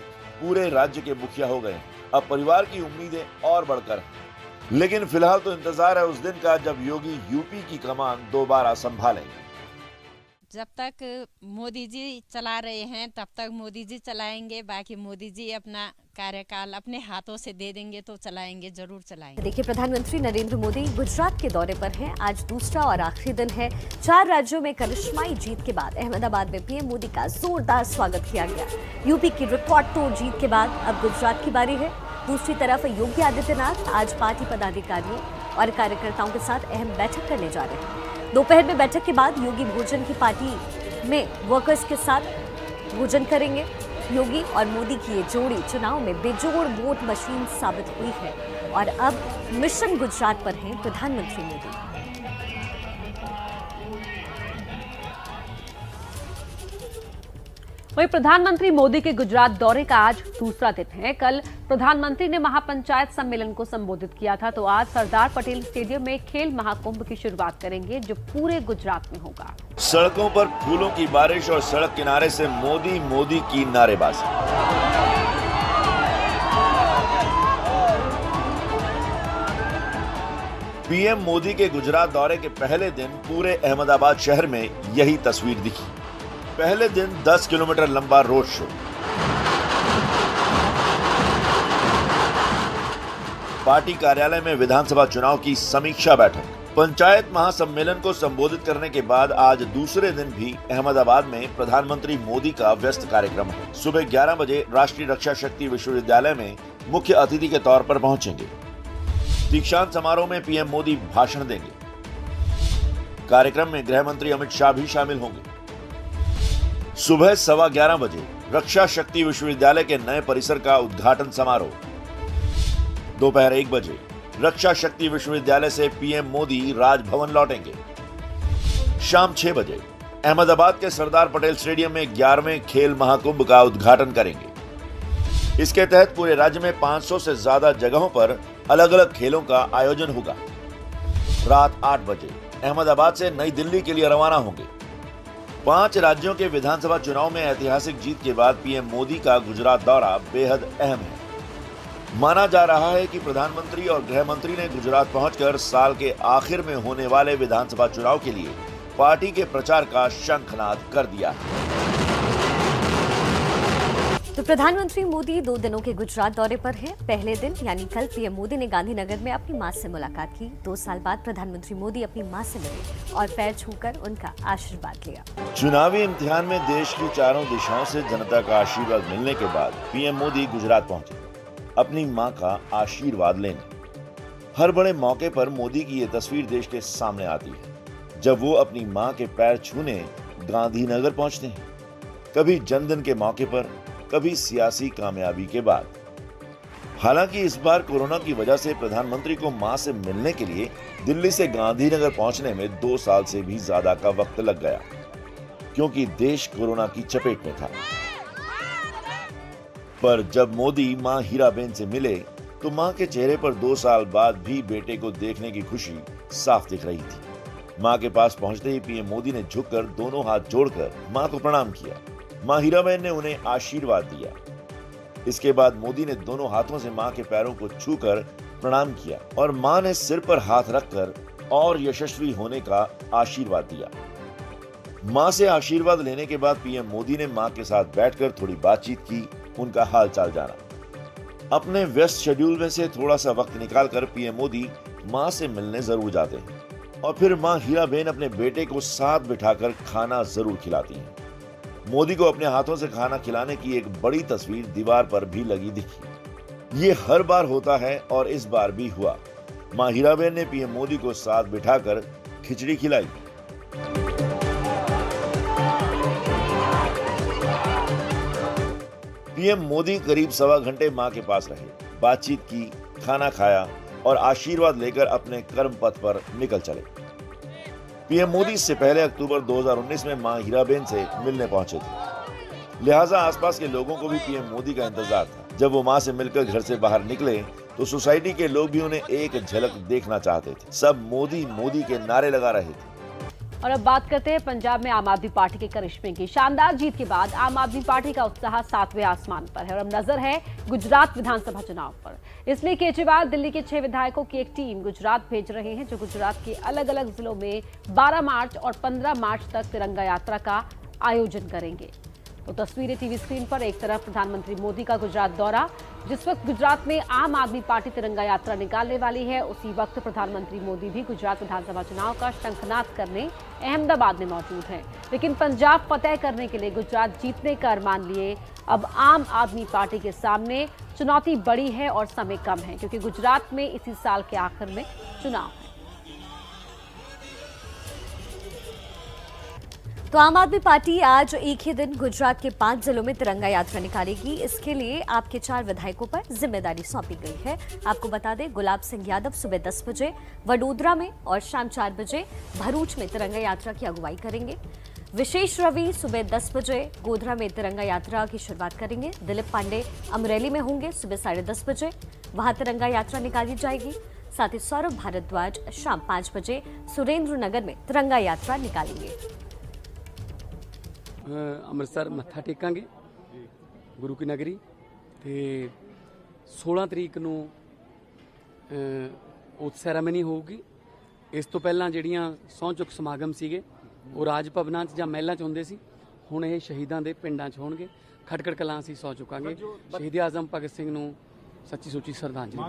पूरे राज्य के मुखिया हो गए। अब परिवार की उम्मीदें और बढ़कर हैं। लेकिन फिलहाल तो इंतजार है उस दिन का जब योगी यूपी की कमान दोबारा संभालेंगे।
जब तक मोदी जी चला रहे हैं तब तक मोदी जी चलाएंगे, बाकी मोदी जी अपना कार्यकाल अपने हाथों से दे देंगे तो चलाएंगे, जरूर चलाएंगे।
देखिए, प्रधानमंत्री नरेंद्र मोदी गुजरात के दौरे पर हैं। आज दूसरा और आखिरी दिन है। 4 राज्यों में करिश्माई जीत के बाद अहमदाबाद में पीएम मोदी का जोरदार स्वागत किया गया। यूपी की रिकॉर्ड तोड़ जीत के बाद अब गुजरात की बारी है। दूसरी तरफ योगी आदित्यनाथ आज पार्टी पदाधिकारियों और कार्यकर्ताओं के साथ अहम बैठक करने जा रहे हैं। दोपहर में बैठक के बाद योगी भोजन की पार्टी में वर्कर्स के साथ भोजन करेंगे। योगी और मोदी की ये जोड़ी चुनाव में बेजोड़ वोट मशीन साबित हुई है और अब मिशन गुजरात पर हैं प्रधानमंत्री मोदी।
वहीं प्रधानमंत्री मोदी के गुजरात दौरे का आज दूसरा दिन है। कल प्रधानमंत्री ने महापंचायत सम्मेलन को संबोधित किया था, तो आज सरदार पटेल स्टेडियम में खेल महाकुंभ की शुरुआत करेंगे, जो पूरे गुजरात में होगा।
सड़कों पर फूलों की बारिश और सड़क किनारे से मोदी मोदी की नारेबाजी। पीएम मोदी के गुजरात दौरे के पहले दिन पूरे अहमदाबाद शहर में यही तस्वीर दिखी। पहले दिन 10 किलोमीटर लंबा रोड शो, पार्टी कार्यालय में विधानसभा चुनाव की समीक्षा बैठक, पंचायत महासम्मेलन को संबोधित करने के बाद आज दूसरे दिन भी अहमदाबाद में प्रधानमंत्री मोदी का व्यस्त कार्यक्रम है। सुबह 11 बजे राष्ट्रीय रक्षा शक्ति विश्वविद्यालय में मुख्य अतिथि के तौर पर पहुंचेंगे। दीक्षांत समारोह में पीएम मोदी भाषण देंगे। कार्यक्रम में गृह मंत्री अमित शाह भी शामिल होंगे। सुबह 11:15 बजे रक्षा शक्ति विश्वविद्यालय के नए परिसर का उद्घाटन समारोह। दोपहर 1 बजे रक्षा शक्ति विश्वविद्यालय से पीएम मोदी राजभवन लौटेंगे। शाम 6 बजे अहमदाबाद के सरदार पटेल स्टेडियम में 11वें खेल महाकुंभ का उद्घाटन करेंगे। इसके तहत पूरे राज्य में 500 से ज्यादा जगहों पर अलग अलग खेलों का आयोजन होगा। रात 8 बजे अहमदाबाद से नई दिल्ली के लिए रवाना होंगे। 5 राज्यों के विधानसभा चुनाव में ऐतिहासिक जीत के बाद पीएम मोदी का गुजरात दौरा बेहद अहम है। माना जा रहा है कि प्रधानमंत्री और गृह मंत्री ने गुजरात पहुंचकर साल के आखिर में होने वाले विधानसभा चुनाव के लिए पार्टी के प्रचार का शंखनाद कर दिया है।
तो प्रधानमंत्री मोदी 2 दिनों के गुजरात दौरे पर हैं। पहले दिन यानी कल पीएम मोदी ने गांधीनगर में अपनी मां से मुलाकात की। 2 साल बाद प्रधानमंत्री मोदी अपनी मां से मिले और पैर छूकर उनका आशीर्वाद लिया।
चुनावी इम्तिहान में देश की चारों दिशाओं से जनता का आशीर्वाद मिलने के बाद पीएम मोदी गुजरात पहुंचे अपनी मां का आशीर्वाद लेने। हर बड़े मौके पर मोदी की ये तस्वीर देश के सामने आती है, जब वो अपनी मां के पैर छूने गांधीनगर पहुंचते हैं। कभी जन्मदिन के मौके पर, कभी सियासी कामयाबी के बाद। हालांकि इस बार कोरोना की वजह से प्रधानमंत्री को मां से मिलने के लिए दिल्ली से गांधीनगर पहुंचने में 2 साल से भी ज्यादा का वक्त लग गया, क्योंकि देश कोरोना की चपेट में था। पर जब मोदी मां हीराबेन से मिले तो मां के चेहरे पर 2 साल बाद भी बेटे को देखने की खुशी साफ दिख रही थी। मां के पास पहुंचते ही पीएम मोदी ने झुककर दोनों हाथ जोड़कर मां को प्रणाम किया। मां हीराबेन ने उन्हें आशीर्वाद दिया। इसके बाद मोदी ने दोनों हाथों से मां के पैरों को छूकर प्रणाम किया और मां ने सिर पर हाथ रखकर और यशस्वी होने का आशीर्वाद दिया। मां से आशीर्वाद लेने के बाद पीएम मोदी ने मां के साथ बैठकर थोड़ी बातचीत की, उनका हाल चाल जाना। अपने व्यस्त शेड्यूल में से थोड़ा सा वक्त निकालकर पीएम मोदी मां से मिलने जरूर जाते हैं और फिर मां हीराबेन अपने बेटे को साथ बिठाकर खाना जरूर खिलाती हैं। मोदी को अपने हाथों से खाना खिलाने की एक बड़ी तस्वीर दीवार पर भी लगी दिखी। ये हर बार होता है और इस बार भी हुआ। मां हीराबेन ने पीएम मोदी को साथ बिठाकर खिचड़ी खिलाई। पीएम मोदी करीब 1.25 घंटे मां के पास रहे, बातचीत की, खाना खाया और आशीर्वाद लेकर अपने कर्म पथ पर निकल चले। पीएम मोदी इससे पहले अक्टूबर 2019 में मां हीराबेन से मिलने पहुंचे थे, लिहाजा आसपास के लोगों को भी पीएम मोदी का इंतजार था। जब वो मां से मिलकर घर से बाहर निकले तो सोसाइटी के लोग भी उन्हें एक झलक देखना चाहते थे। सब मोदी मोदी के नारे लगा रहे थे।
और अब बात करते हैं पंजाब में आम आदमी पार्टी के करिश्मे की। शानदार जीत के बाद आम आदमी पार्टी का उत्साह 7वें आसमान पर है और अब नजर है गुजरात विधानसभा चुनाव पर। इसलिए केजरीवाल दिल्ली के 6 विधायकों की एक टीम गुजरात भेज रहे हैं, जो गुजरात के अलग अलग जिलों में 12 मार्च और 15 मार्च तक तिरंगा यात्रा का आयोजन करेंगे। तो तस्वीरें टीवी स्क्रीन पर। एक तरफ प्रधानमंत्री मोदी का गुजरात दौरा, जिस वक्त गुजरात में आम आदमी पार्टी तिरंगा यात्रा निकालने वाली है, उसी वक्त प्रधानमंत्री मोदी भी गुजरात विधानसभा चुनाव का शंखनाद करने अहमदाबाद में मौजूद हैं। लेकिन पंजाब फतेह करने के लिए गुजरात जीतने का अरमान लिए अब आम आदमी पार्टी के सामने चुनौती बड़ी है और समय कम है, क्योंकि गुजरात में इसी साल के आखिर में चुनाव है।
तो आम आदमी पार्टी आज एक ही दिन गुजरात के 5 जिलों में तिरंगा यात्रा निकालेगी। इसके लिए आपके 4 विधायकों पर जिम्मेदारी सौंपी गई है। आपको बता दें, गुलाब सिंह यादव सुबह 10 बजे वडोदरा में और शाम 4 बजे भरूच में तिरंगा यात्रा की अगुवाई करेंगे। विशेष रवि सुबह 10 बजे गोधरा में तिरंगा यात्रा की शुरुआत करेंगे। दिलीप पांडे अमरेली में होंगे सुबह 10:30 बजे, वहां तिरंगा यात्रा निकाली जाएगी। साथ ही सौरभ भारद्वाज शाम 5 बजे सुरेंद्र नगर में तिरंगा यात्रा निकालेंगे।
ਅੰਮ੍ਰਿਤਸਰ ਮੱਥਾ ਟੇਕਾਂਗੇ ਗੁਰੂ ਕੀ ਨਗਰੀ ਤੇ 16 ਤਰੀਕ ਨੂੰ ਓਥ ਸੈਰਾਮਨੀ ਹੋਊਗੀ। ਇਸ ਤੋਂ ਪਹਿਲਾਂ ਜਿਹੜੀਆਂ ਸਹੁੰ ਚੁੱਕ ਸਮਾਗਮ ਸੀਗੇ ਉਹ ਰਾਜ ਭਵਨਾਂ 'ਚ ਜਾਂ ਮਹਿਲਾਂ 'ਚ ਹੁੰਦੇ ਸੀ, ਹੁਣ ਇਹ ਸ਼ਹੀਦਾਂ ਦੇ ਪਿੰਡਾਂ 'ਚ ਹੋਣਗੇ। ਖਟਕੜ ਕਲਾਂ ਅਸੀਂ ਸਹੁੰ ਚੁੱਕਾਂਗੇ। ਸ਼ਹੀਦ आजम भगत सिंह ਨੂੰ सच्ची सुची श्रद्धांजलि।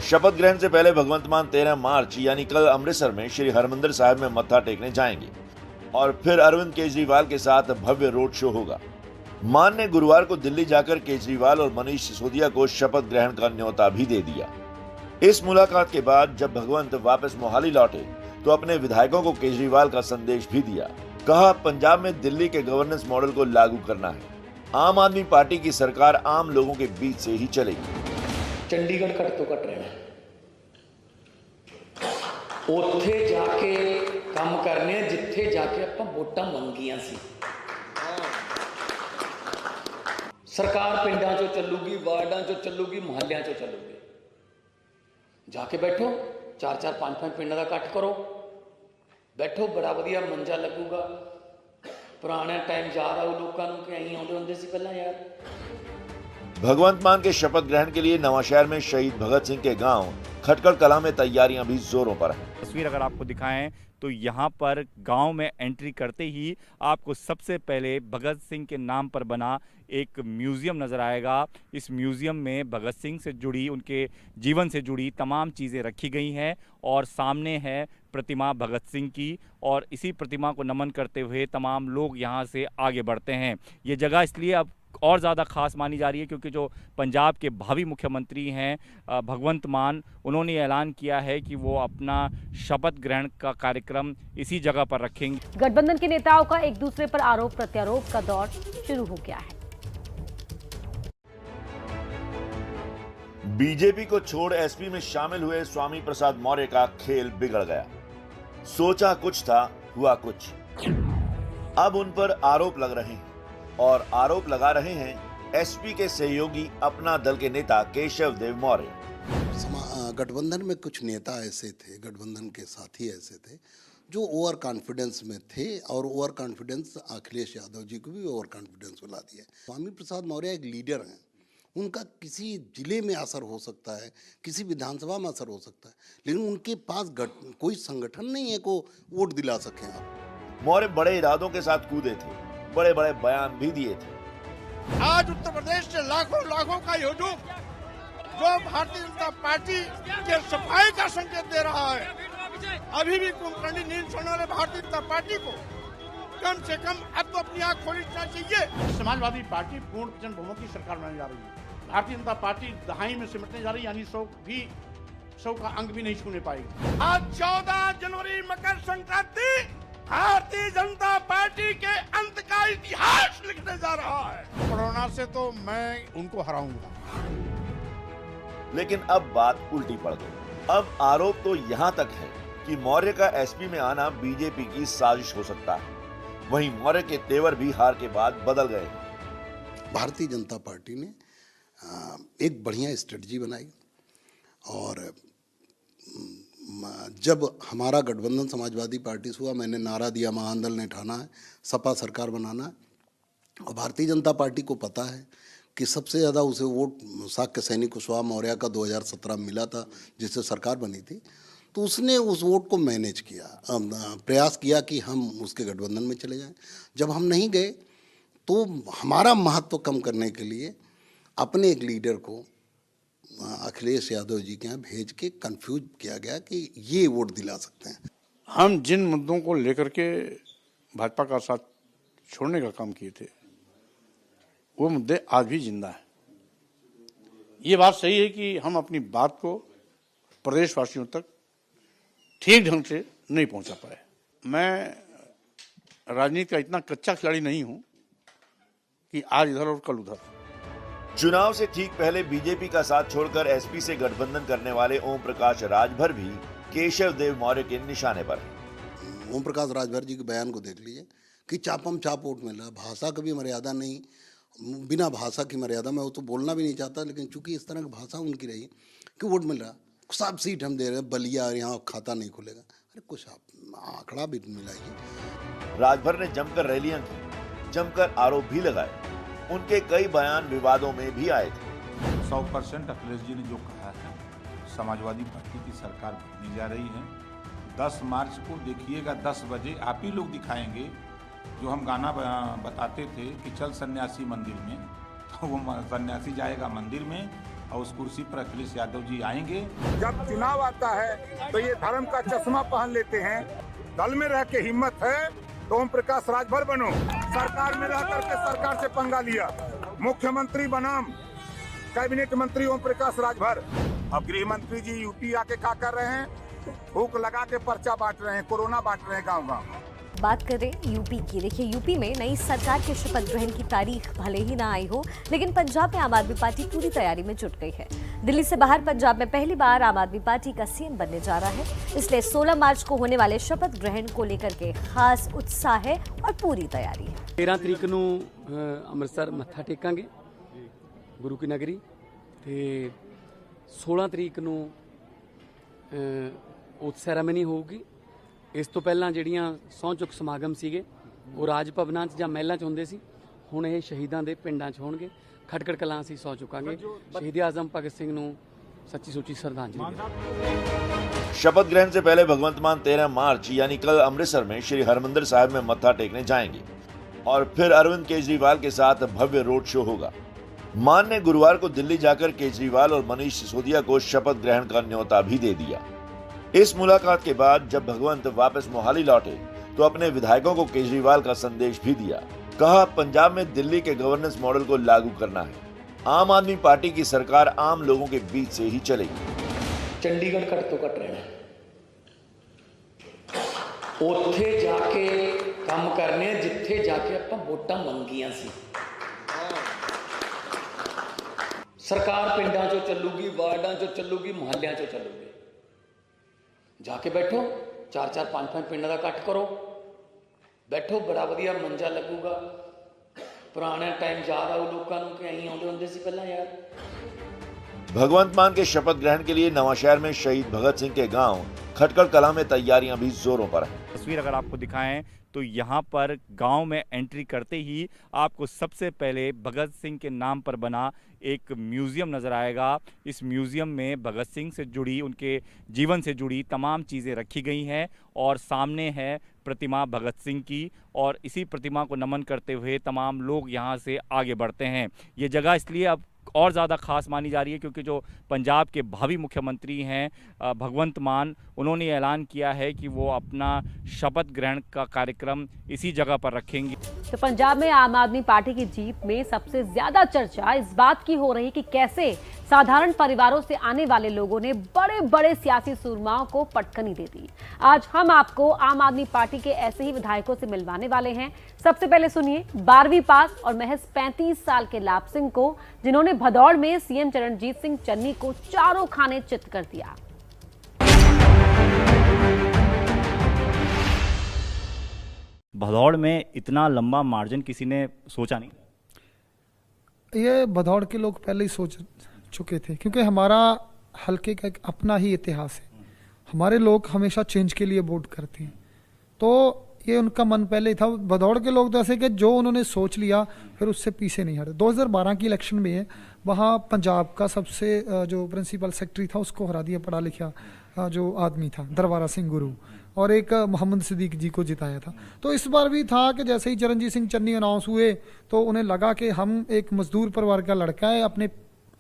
शपथ ग्रहण से पहले भगवंत मान 13 मार्च यानी कल अमृतसर में श्री हरमंदिर साहिब में मत्था टेकने जाएंगे और फिर अरविंद केजरीवाल के साथ भव्य रोड शो होगा। मान ने गुरुवार को दिल्ली जाकर केजरीवाल और मनीष सिसोदिया को शपथ ग्रहण का न्योता भी दे दिया। इस मुलाकात के बाद जब भगवंत वापस मोहाली लौटे तो अपने विधायकों को केजरीवाल का संदेश भी दिया। कहा, पंजाब में दिल्ली के गवर्नेंस मॉडल को लागू करना है। आम आदमी पार्टी की सरकार आम लोगों के बीच से ही चलेगी।
चंडीगढ़ घट तो घट रहना, ਉੱਥੇ ਜਾ ਕੇ ਕੰਮ ਕਰਨੇ ਆ ਜਿੱਥੇ ਜਾ ਕੇ ਆਪਾਂ ਵੋਟਾਂ ਮੰਗੀਆਂ ਸੀ। ਸਰਕਾਰ ਪਿੰਡਾਂ 'ਚੋਂ ਚੱਲੂਗੀ, ਵਾਰਡਾਂ 'ਚੋਂ ਚੱਲੂਗੀ, ਮੁਹੱਲਿਆਂ 'ਚੋਂ ਚੱਲੂਗੀ। ਜਾ ਕੇ ਬੈਠੋ, 4-4 5-5 ਪਿੰਡਾਂ ਦਾ ਇਕੱਠ ਕਰੋ, ਬੈਠੋ, ਬੜਾ ਵਧੀਆ ਮੰਜਾ ਲੱਗੂਗਾ। ਪੁਰਾਣਾ ਟਾਈਮ ਯਾਦ ਆਊ ਲੋਕਾਂ ਨੂੰ ਕਿ ਅਸੀਂ ਆਉਂਦੇ ਹੁੰਦੇ ਸੀ ਪਹਿਲਾਂ ਯਾਰ।
भगवंत मान के शपथ ग्रहण के लिए नवाशहर में शहीद भगत सिंह के गांव खटकड़ कला में तैयारियां भी जोरों पर हैं।
तस्वीर अगर आपको दिखाएं तो यहाँ पर गांव में एंट्री करते ही आपको सबसे पहले भगत सिंह के नाम पर बना एक म्यूज़ियम नज़र आएगा। इस म्यूज़ियम में भगत सिंह से जुड़ी, उनके जीवन से जुड़ी तमाम चीज़ें रखी गई हैं और सामने है प्रतिमा भगत सिंह की, और इसी प्रतिमा को नमन करते हुए तमाम लोग यहाँ से आगे बढ़ते हैं। ये जगह इसलिए अब और ज़्यादा खास मानी जा रही है क्योंकि जो पंजाब के भावी मुख्यमंत्री हैं भगवंत मान, उन्होंने ऐलान किया है कि वो अपना शपथ ग्रहण का कार्यक्रम इसी जगह पर रखेंगे।
गठबंधन के नेताओं का एक दूसरे पर आरोप प्रत्यारोप का दौर शुरू हो गया है।
बीजेपी को छोड़ एसपी में शामिल हुए स्वामी प्रसाद मौर्य का खेल बिगड़ गया। सोचा कुछ था, हुआ कुछ। अब उन पर आरोप लग रहे हैं और आरोप लगा रहे हैं एसपी के सहयोगी अपना दल के नेता केशव देव मौर्य।
गठबंधन में कुछ नेता ऐसे थे, गठबंधन के साथी ऐसे थे जो ओवर कॉन्फिडेंस में थे और ओवर कॉन्फिडेंस अखिलेश यादव जी को भी ओवर कॉन्फिडेंस में ला दिया। स्वामी प्रसाद मौर्य एक लीडर हैं, उनका किसी जिले में असर हो सकता है, किसी विधानसभा में असर हो सकता है, लेकिन उनके पास कोई संगठन नहीं है को वोट दिला सकें आप।
मौर्य बड़े इरादों के साथ कूदे थे, बड़े बड़े बयान भी दिए थे।
आज उत्तर प्रदेश से लाखों का ये हुजूम जो भारतीय जनता पार्टी के सफाई का संकेत दे रहा है, अभी भी कुंभकर्णी नींद सोने वाले भारतीय जनता पार्टी को कम से कम अब तो अपनी आंख खोलनी चाहिए। समाजवादी पार्टी पूर्ण जन बहुमत की सरकार बनाने जा रही है। भारतीय जनता पार्टी दहाई में सिमटने जा रही है, यानी 100 का अंक भी नहीं छूने पाएगी। आज 14 जनवरी मकर संक्रांति भारतीय जनता पार्टी के अंत का इतिहास लिखने जा रहा है। कोरोना से तो मैं उनको हराऊंगा।
लेकिन अब बात उल्टी पड़ गई। अब आरोप तो यहाँ तक है कि मौर्य का एसपी में आना बीजेपी की साजिश हो सकता है। वहीं मौर्य के तेवर भी हार के बाद बदल गए हैं।
भारतीय जनता पार्टी ने एक बढ़िया स्ट्रेटजी बनाई और जब हमारा गठबंधन समाजवादी पार्टी से हुआ, मैंने नारा दिया महाआंदोलन ने ठाना है, सपा सरकार बनाना है। और भारतीय जनता पार्टी को पता है कि सबसे ज़्यादा उसे वोट शाक्य सैनिक कुशवाहा मौर्य का 2017 में मिला था, जिससे सरकार बनी थी। तो उसने उस वोट को मैनेज किया, प्रयास किया कि हम उसके गठबंधन में चले जाएं। जब हम नहीं गए तो हमारा महत्व कम करने के लिए अपने एक लीडर को अखिलेश यादव जी के यहाँ भेज के कंफ्यूज किया गया कि ये वोट दिला सकते हैं।
हम जिन मुद्दों को लेकर के भाजपा का साथ छोड़ने का काम किए थे, वो मुद्दे आज भी जिंदा है। ये बात सही है कि हम अपनी बात को प्रदेशवासियों तक ठीक ढंग से नहीं पहुंचा पाए। मैं राजनीति का इतना कच्चा खिलाड़ी नहीं हूं कि आज इधर और कल उधर।
चुनाव से ठीक पहले बीजेपी का साथ छोड़कर एसपी से गठबंधन करने वाले ओम प्रकाश राजभर भी केशव देव मौर्य के निशाने पर हैं।
ओम प्रकाश राजभर जी के बयान को देख लीजिए कि चापम चाप वोट मिला, भाषा की भी मर्यादा नहीं, बिना भाषा की मर्यादा में वो तो बोलना भी नहीं चाहता, लेकिन चूंकि इस तरह की भाषा उनकी रही कि वोट मिल रहा, सब सीट हम दे रहे हैं, बलिया यहाँ खाता नहीं खुलेगा। अरे कुछ आप आंकड़ा भी मिलाइए।
राजभर ने जमकर रैलियां की, जमकर आरोप भी लगाए। उनके कई बयान विवादों में भी आए थे।
100% अखिलेश जी ने जो कहा है, समाजवादी पार्टी की सरकार बनने जा रही है। 10 मार्च को देखिएगा 10 बजे आप ही लोग दिखाएंगे जो हम गाना बताते थे कि चल सन्यासी मंदिर में, तो वो सन्यासी जाएगा मंदिर में और उस कुर्सी पर अखिलेश यादव जी आएंगे।
जब चुनाव आता है तो ये धर्म का चश्मा पहन लेते हैं। दल में रह के हिम्मत है तो ओम प्रकाश राजभर बनो। सरकार में रह करके सरकार से पंगा लिया, मुख्यमंत्री बनाम कैबिनेट मंत्री ओम प्रकाश राजभर। अब गृह मंत्री जी यूपी आके क्या कर रहे हैं? भूख लगा के पर्चा बांट रहे हैं, कोरोना बांट रहे हैं गाँव-गाँव।
बात करें यूपी की। देखिए, यूपी में नई सरकार के शपथ ग्रहण की तारीख भले ही ना आई हो, लेकिन पंजाब में आम आदमी पार्टी पूरी तैयारी में जुट गई है। दिल्ली से बाहर पंजाब में पहली बार आम आदमी पार्टी का सीएम बनने जा रहा है, इसलिए 16 मार्च को होने वाले शपथ ग्रहण को लेकर के खास उत्साह है और पूरी तैयारी है।
13 तरीक ਨੂੰ ਅੰਮ੍ਰਿਤਸਰ ਮੱਥਾ ਟੇਕਾਂਗੇ ਗੁਰੂ ਕੀ ਨਗਰੀ, ਤੇ 16 ਤਰੀਕ ਨੂੰ ਓਥ ਸੈਰਾਮਨੀ ਹੋਊਗੀ। ਇਸ ਤੋਂ ਪਹਿਲਾਂ ਜਿਹੜੀਆਂ ਸਹੁੰ ਚੁੱਕ ਸਮਾਗਮ ਸੀਗੇ ਉਹ ਰਾਜ ਭਵਨਾਂ 'ਚ ਜਾਂ ਮਹਿਲਾਂ 'ਚ ਹੁੰਦੇ ਸੀ, ਹੁਣ ਇਹ ਸ਼ਹੀਦਾਂ ਦੇ ਪਿੰਡਾਂ 'ਚ ਹੋਣਗੇ। ਖਟਕੜ ਕਲਾਂ ਅਸੀਂ ਸਹੁੰ ਚੁੱਕਾਂਗੇ, ਸ਼ਹੀਦ ਆਜ਼ਮ ਭਗਤ ਸਿੰਘ ਨੂੰ सच्ची सोची श्रद्धांजलि।
शपथ ग्रहण से पहले भगवंत मान 13 मार्च यानी कल अमृतसर में श्री हरमंदिर साहिब में मत्था टेकने जाएंगे और फिर अरविंद केजरीवाल के साथ भव्य रोड शो होगा। मान ने गुरुवार को दिल्ली जाकर केजरीवाल और मनीष सिसोदिया को शपथ ग्रहण का न्योता भी दे दिया। इस मुलाकात के बाद जब भगवंत वापस मोहाली लौटे तो अपने विधायकों को केजरीवाल का संदेश भी दिया। कहा, पंजाब में दिल्ली के गवर्नेंस मॉडल को लागू करना है। आम आदमी पार्टी की सरकार आम लोगों के बीच से ही चलेगी।
चंडीगढ़ घट तो घट रहना, उत्थे जाके काम करने जिथे जाके आपां वोटां मंगियां सी। सरकार पिंडां चों चलूगी, वार्डां चों चलूगी, मुहल्लियां चों चलूगी। जाके बैठो, 4-4 5-5 पिंडां दा इकट्ठ करो, बैठो, बड़ा वधिया मंजा लगूगा। पुराने टाइम याद आओ लोगों को कि अहीं आउंदे हुंदे सी पहलां यार।
भगवंत मान के शपथ ग्रहण के लिए नवांशहर में शहीद भगत सिंह के गांव खटकड़ कलां में तैयारियां भी जोरों पर हैं।
तस्वीर अगर आपको दिखाएं तो यहाँ पर गांव में एंट्री करते ही आपको सबसे पहले भगत सिंह के नाम पर बना एक म्यूज़ियम नज़र आएगा। इस म्यूज़ियम में भगत सिंह से जुड़ी, उनके जीवन से जुड़ी तमाम चीज़ें रखी गई हैं और सामने है प्रतिमा भगत सिंह की, और इसी प्रतिमा को नमन करते हुए तमाम लोग यहाँ से आगे बढ़ते हैं। ये जगह इसलिए अब और ज़्यादा खास मानी जा रही है क्योंकि जो पंजाब के भावी मुख्यमंत्री हैं भगवंत मान, उन्होंने ऐलान किया है कि वो अपना शपथ ग्रहण का कार्यक्रम इसी जगह पर रखेंगे।
तो पंजाब में आम आदमी पार्टी की जीत में सबसे ज्यादा चर्चा इस बात की हो रही कि कैसे साधारण परिवारों से आने वाले लोगों ने बड़े बड़े सियासी सुरमाओं को पटकनी दे दी। आज हम आपको आम आदमी पार्टी के ऐसे ही विधायकों से मिलवाने वाले हैं। सबसे पहले सुनिए 12वीं पास और महज 35 साल के लाभ सिंह को, जिन्होंने भदौड़ में सीएम चरणजीत सिंह चन्नी को चारों खाने चित कर दिया।
भदौड़ में इतना लंबा मार्जिन किसी ने सोचा नहीं।
ये भदौड़ के लोग पहले ही सोच चुके थे क्योंकि हमारा हल्के का एक अपना ही इतिहास है। हमारे लोग हमेशा चेंज के लिए वोट करते हैं, तो ये उनका मन पहले ही था। भदौड़ के लोग तो ऐसे कि जो उन्होंने सोच लिया फिर उससे पीछे नहीं हटे। 2012 की इलेक्शन में है, वहाँ पंजाब का सबसे जो प्रिंसिपल सेक्रेटरी था उसको हरा दिया, पढ़ा लिखा जो आदमी था दरबारा सिंह गुरु, और एक मोहम्मद सिद्दीक जी को जिताया था। तो इस बार भी था कि जैसे ही चरणजीत सिंह चन्नी अनाउंस हुए तो उन्हें लगा कि हम एक मजदूर परिवार का लड़का है, अपने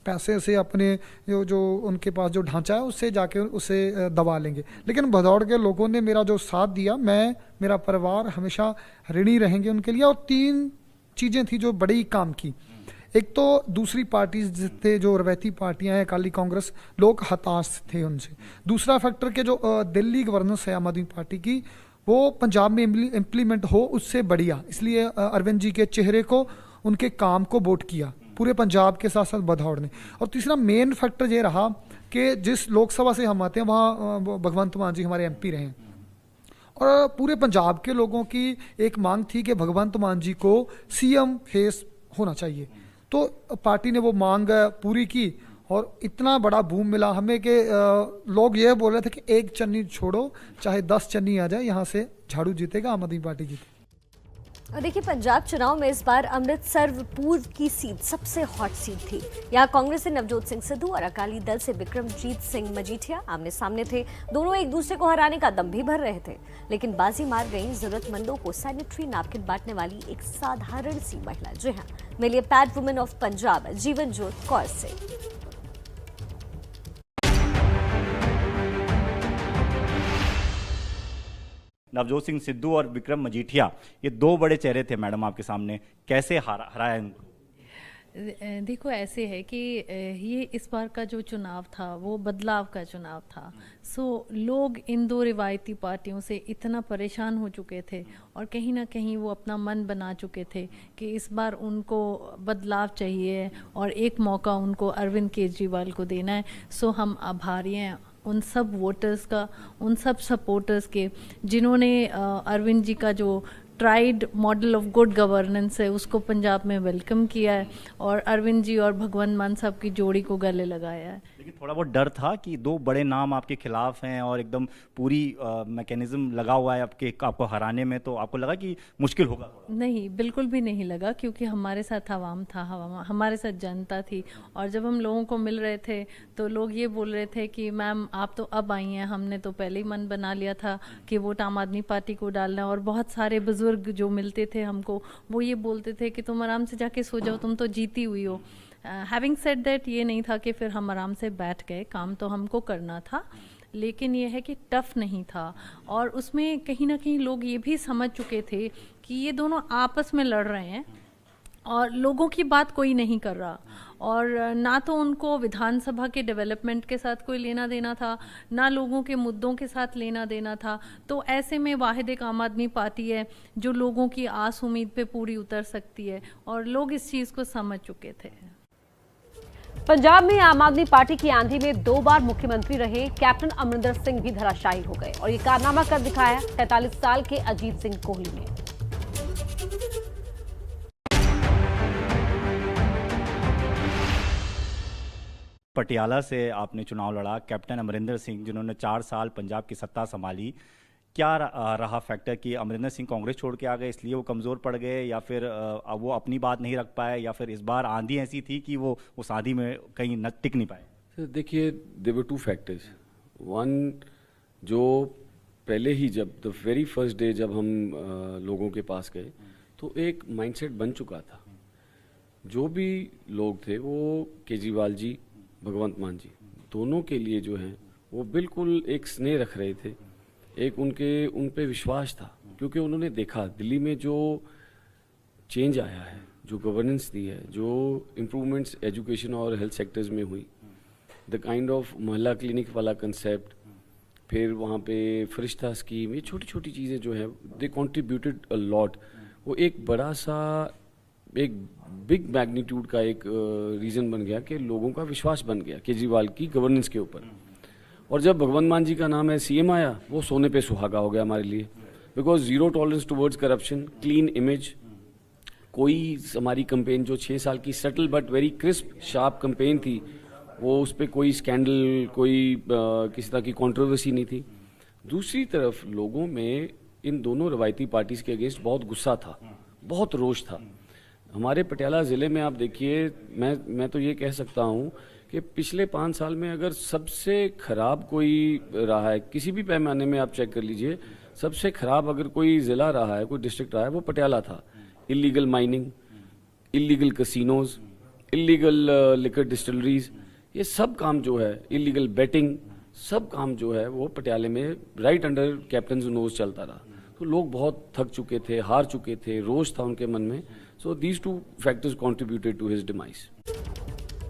पैसे से अपने जो उनके पास जो ढांचा है उससे जाके उसे दबा लेंगे। लेकिन भदौड़ के लोगों ने मेरा जो साथ दिया, मैं मेरा परिवार हमेशा ऋणी रहेंगे उनके लिए। और 3 चीज़ें थी जो बड़ी काम की। एक तो दूसरी पार्टी थे जो रवैती पार्टियां हैं, अकाली कांग्रेस, लोग हताश थे उनसे। दूसरा फैक्टर के जो दिल्ली गवर्नेंस है आम आदमी पार्टी की, वो पंजाब में इम्प्लीमेंट हो उससे बढ़िया, इसलिए अरविंद जी के चेहरे को, उनके काम को वोट किया पूरे पंजाब के साथ साथ भदौड़ ने। और तीसरा मेन फैक्टर ये रहा कि जिस लोकसभा से हम आते हैं वहाँ भगवंत मान जी हमारे MP रहे हैं, और पूरे पंजाब के लोगों की एक मांग थी कि भगवंत मान जी को CM फेस होना चाहिए। तो पार्टी ने वो मांग पूरी की और इतना बड़ा बूम मिला हमें कि लोग ये बोल रहे थे कि एक चन्नी छोड़ो, चाहे 10 चन्नी आ जाए, यहाँ से झाड़ू जीतेगा, आम आदमी पार्टी जीतेगी।
और देखिए, पंजाब चुनाव में इस बार अमृतसर पूर्व की सीट सबसे हॉट सीट थी। यहाँ कांग्रेस से नवजोत सिंह सिद्धू और अकाली दल से विक्रमजीत सिंह मजीठिया आमने सामने थे। दोनों एक दूसरे को हराने का दम भी भर रहे थे, लेकिन बाजी मार गई जरूरतमंदों को सैनिटरी नैपकिन बांटने वाली एक साधारण सी महिला। जी हाँ, मिलिए pad women of Punjab Jeevanjot Kaur से।
नवजोत सिंह सिद्धू और विक्रम मजीठिया, ये 2 बड़े चेहरे थे मैडम आपके सामने, कैसे हराया इनको?
देखो, ऐसे है कि ये इस बार का जो चुनाव था वो बदलाव का चुनाव था। लोग इन 2 रिवायती पार्टियों से इतना परेशान हो चुके थे और कहीं ना कहीं वो अपना मन बना चुके थे कि इस बार उनको बदलाव चाहिए और एक मौका उनको अरविंद केजरीवाल को देना है। हम आभारी हैं उन सब वोटर्स का, उन सब सपोर्टर्स के, जिन्होंने अरविंद जी का जो tried model of good governance है उसको पंजाब में वेलकम किया है और अरविंद जी और भगवंत मान साहब की जोड़ी को गले लगाया है।
लेकिन थोड़ा बहुत डर था कि 2 बड़े नाम आपके खिलाफ हैं और एकदम पूरी मैकेनिज्म लगा हुआ है आपको हराने में, तो आपको लगा कि मुश्किल होगा?
नहीं, बिल्कुल भी नहीं लगा, क्योंकि हमारे साथ आवाम था, हमारे साथ जनता थी। और जब हम लोगों को मिल रहे थे तो लोग ये बोल रहे थे कि मैम आप तो अब आई हैं, हमने तो पहले ही मन बना लिया था कि वोट आम आदमी पार्टी को डालना है। और बहुत सारे बुजुर्ग जो मिलते थे हमको, वो ये बोलते थे कि तुम आराम से जाके सो जाओ, तुम तो जीती हुई हो। हैविंग सेड दैट, ये नहीं था कि फिर हम आराम से बैठ गए, काम तो हमको करना था, लेकिन ये है कि टफ नहीं था। और उसमें कहीं ना कहीं लोग ये भी समझ चुके थे कि ये दोनों आपस में लड़ रहे हैं और लोगों की बात कोई नहीं कर रहा, और ना तो उनको विधानसभा के डेवलपमेंट के साथ कोई लेना देना था, ना लोगों के मुद्दों के साथ लेना देना था। तो ऐसे में वाहिद एक आम आदमी पार्टी है जो लोगों की आस उम्मीद पे पूरी उतर सकती है, और लोग इस चीज़ को समझ चुके थे।
पंजाब में आम आदमी पार्टी की आंधी में 2 बार मुख्यमंत्री रहे कैप्टन अमरिंदर सिंह भी धराशायी हो गए, और ये कारनामा कर दिखाया 43 साल के अजीत सिंह कोहली ने।
पटियाला से आपने चुनाव लड़ा, कैप्टन अमरिंदर सिंह जिन्होंने 4 साल पंजाब की सत्ता संभाली, क्या रहा फैक्टर कि अमरिंदर सिंह कांग्रेस छोड़ के आ गए इसलिए वो कमज़ोर पड़ गए, या फिर वो अपनी बात नहीं रख पाए, या फिर इस बार आंधी ऐसी थी कि वो उस आंधी में कहीं न टिक नहीं पाए?
देखिए, देयर वर 2 फैक्टर्स। 1, जो पहले ही जब द वेरी फर्स्ट डे जब हम लोगों के पास गए तो एक माइंडसेट बन चुका था। जो भी लोग थे वो केजरीवाल जी, भगवंत मान जी दोनों के लिए जो है वो बिल्कुल एक स्नेह रख रहे थे, एक उन पे विश्वास था, क्योंकि उन्होंने देखा दिल्ली में जो चेंज आया है, जो गवर्नेंस दी है, जो इम्प्रूवमेंट्स एजुकेशन और हेल्थ सेक्टर्स में हुई, द काइंड ऑफ मोहल्ला क्लिनिक वाला कंसेप्ट, फिर वहाँ पे फरिश्ता स्कीम, ये छोटी छोटी चीज़ें जो है दे कॉन्ट्रीब्यूटेड अ लॉट। वो एक बड़ा सा एक बिग मैग्नीट्यूड का एक रीज़न बन गया कि लोगों का विश्वास बन गया केजरीवाल की गवर्नेंस के ऊपर। और जब भगवंत मान जी का नाम है सीएम आया, वो सोने पे सुहागा हो गया हमारे लिए, because zero tolerance towards corruption, clean image. कोई हमारी कंपेन जो 6 साल की subtle but very crisp sharp campaign थी, वो उस पर कोई स्कैंडल, कोई किसी तरह की कंट्रोवर्सी नहीं थी। दूसरी तरफ लोगों में इन दोनों रवायती पार्टीज़ के अगेंस्ट बहुत गुस्सा था, बहुत रोष था। हमारे पटियाला ज़िले में आप देखिए, मैं तो ये कह सकता हूँ कि पिछले 5 साल में अगर सबसे ख़राब कोई रहा है, किसी भी पैमाने में आप चेक कर लीजिए, सबसे ख़राब अगर कोई ज़िला रहा है, कोई डिस्ट्रिक्ट रहा है, वो पटियाला था। Illegal mining, illegal casinos, illegal liquor distilleries, ये सब काम जो है, इलीगल बेटिंग, सब काम जो है वो पटियाले में राइट अंडर कैप्टन जुनोज चलता रहा। तो लोग बहुत थक चुके थे, हार चुके थे, रोष था उनके मन में। So these 2 factors contributed to his demise.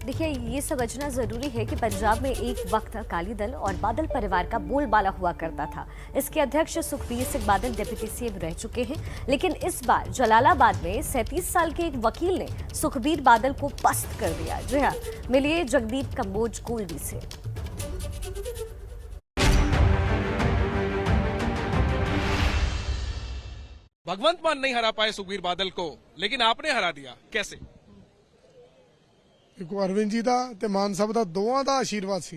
देखिए, ये समझना जरूरी है कि पंजाब में एक वक्त अकाली दल और बादल परिवार का बोलबाला हुआ करता था। इसके अध्यक्ष सुखबीर सिंह बादल डिप्टी सीएम रह चुके हैं, लेकिन इस बार जलालाबाद में 37 साल के एक वकील ने सुखबीर बादल को पस्त कर दिया। जी हाँ, मिलिए जगदीप कंबोज गोल्डी से।
भगवंत मान नहीं हरा पाए सुखबीर बादल को, लेकिन आपने हरा दिया, कैसे?
देखो, अरविंद जी का ते मान साहब का दोवां का आशीर्वाद सी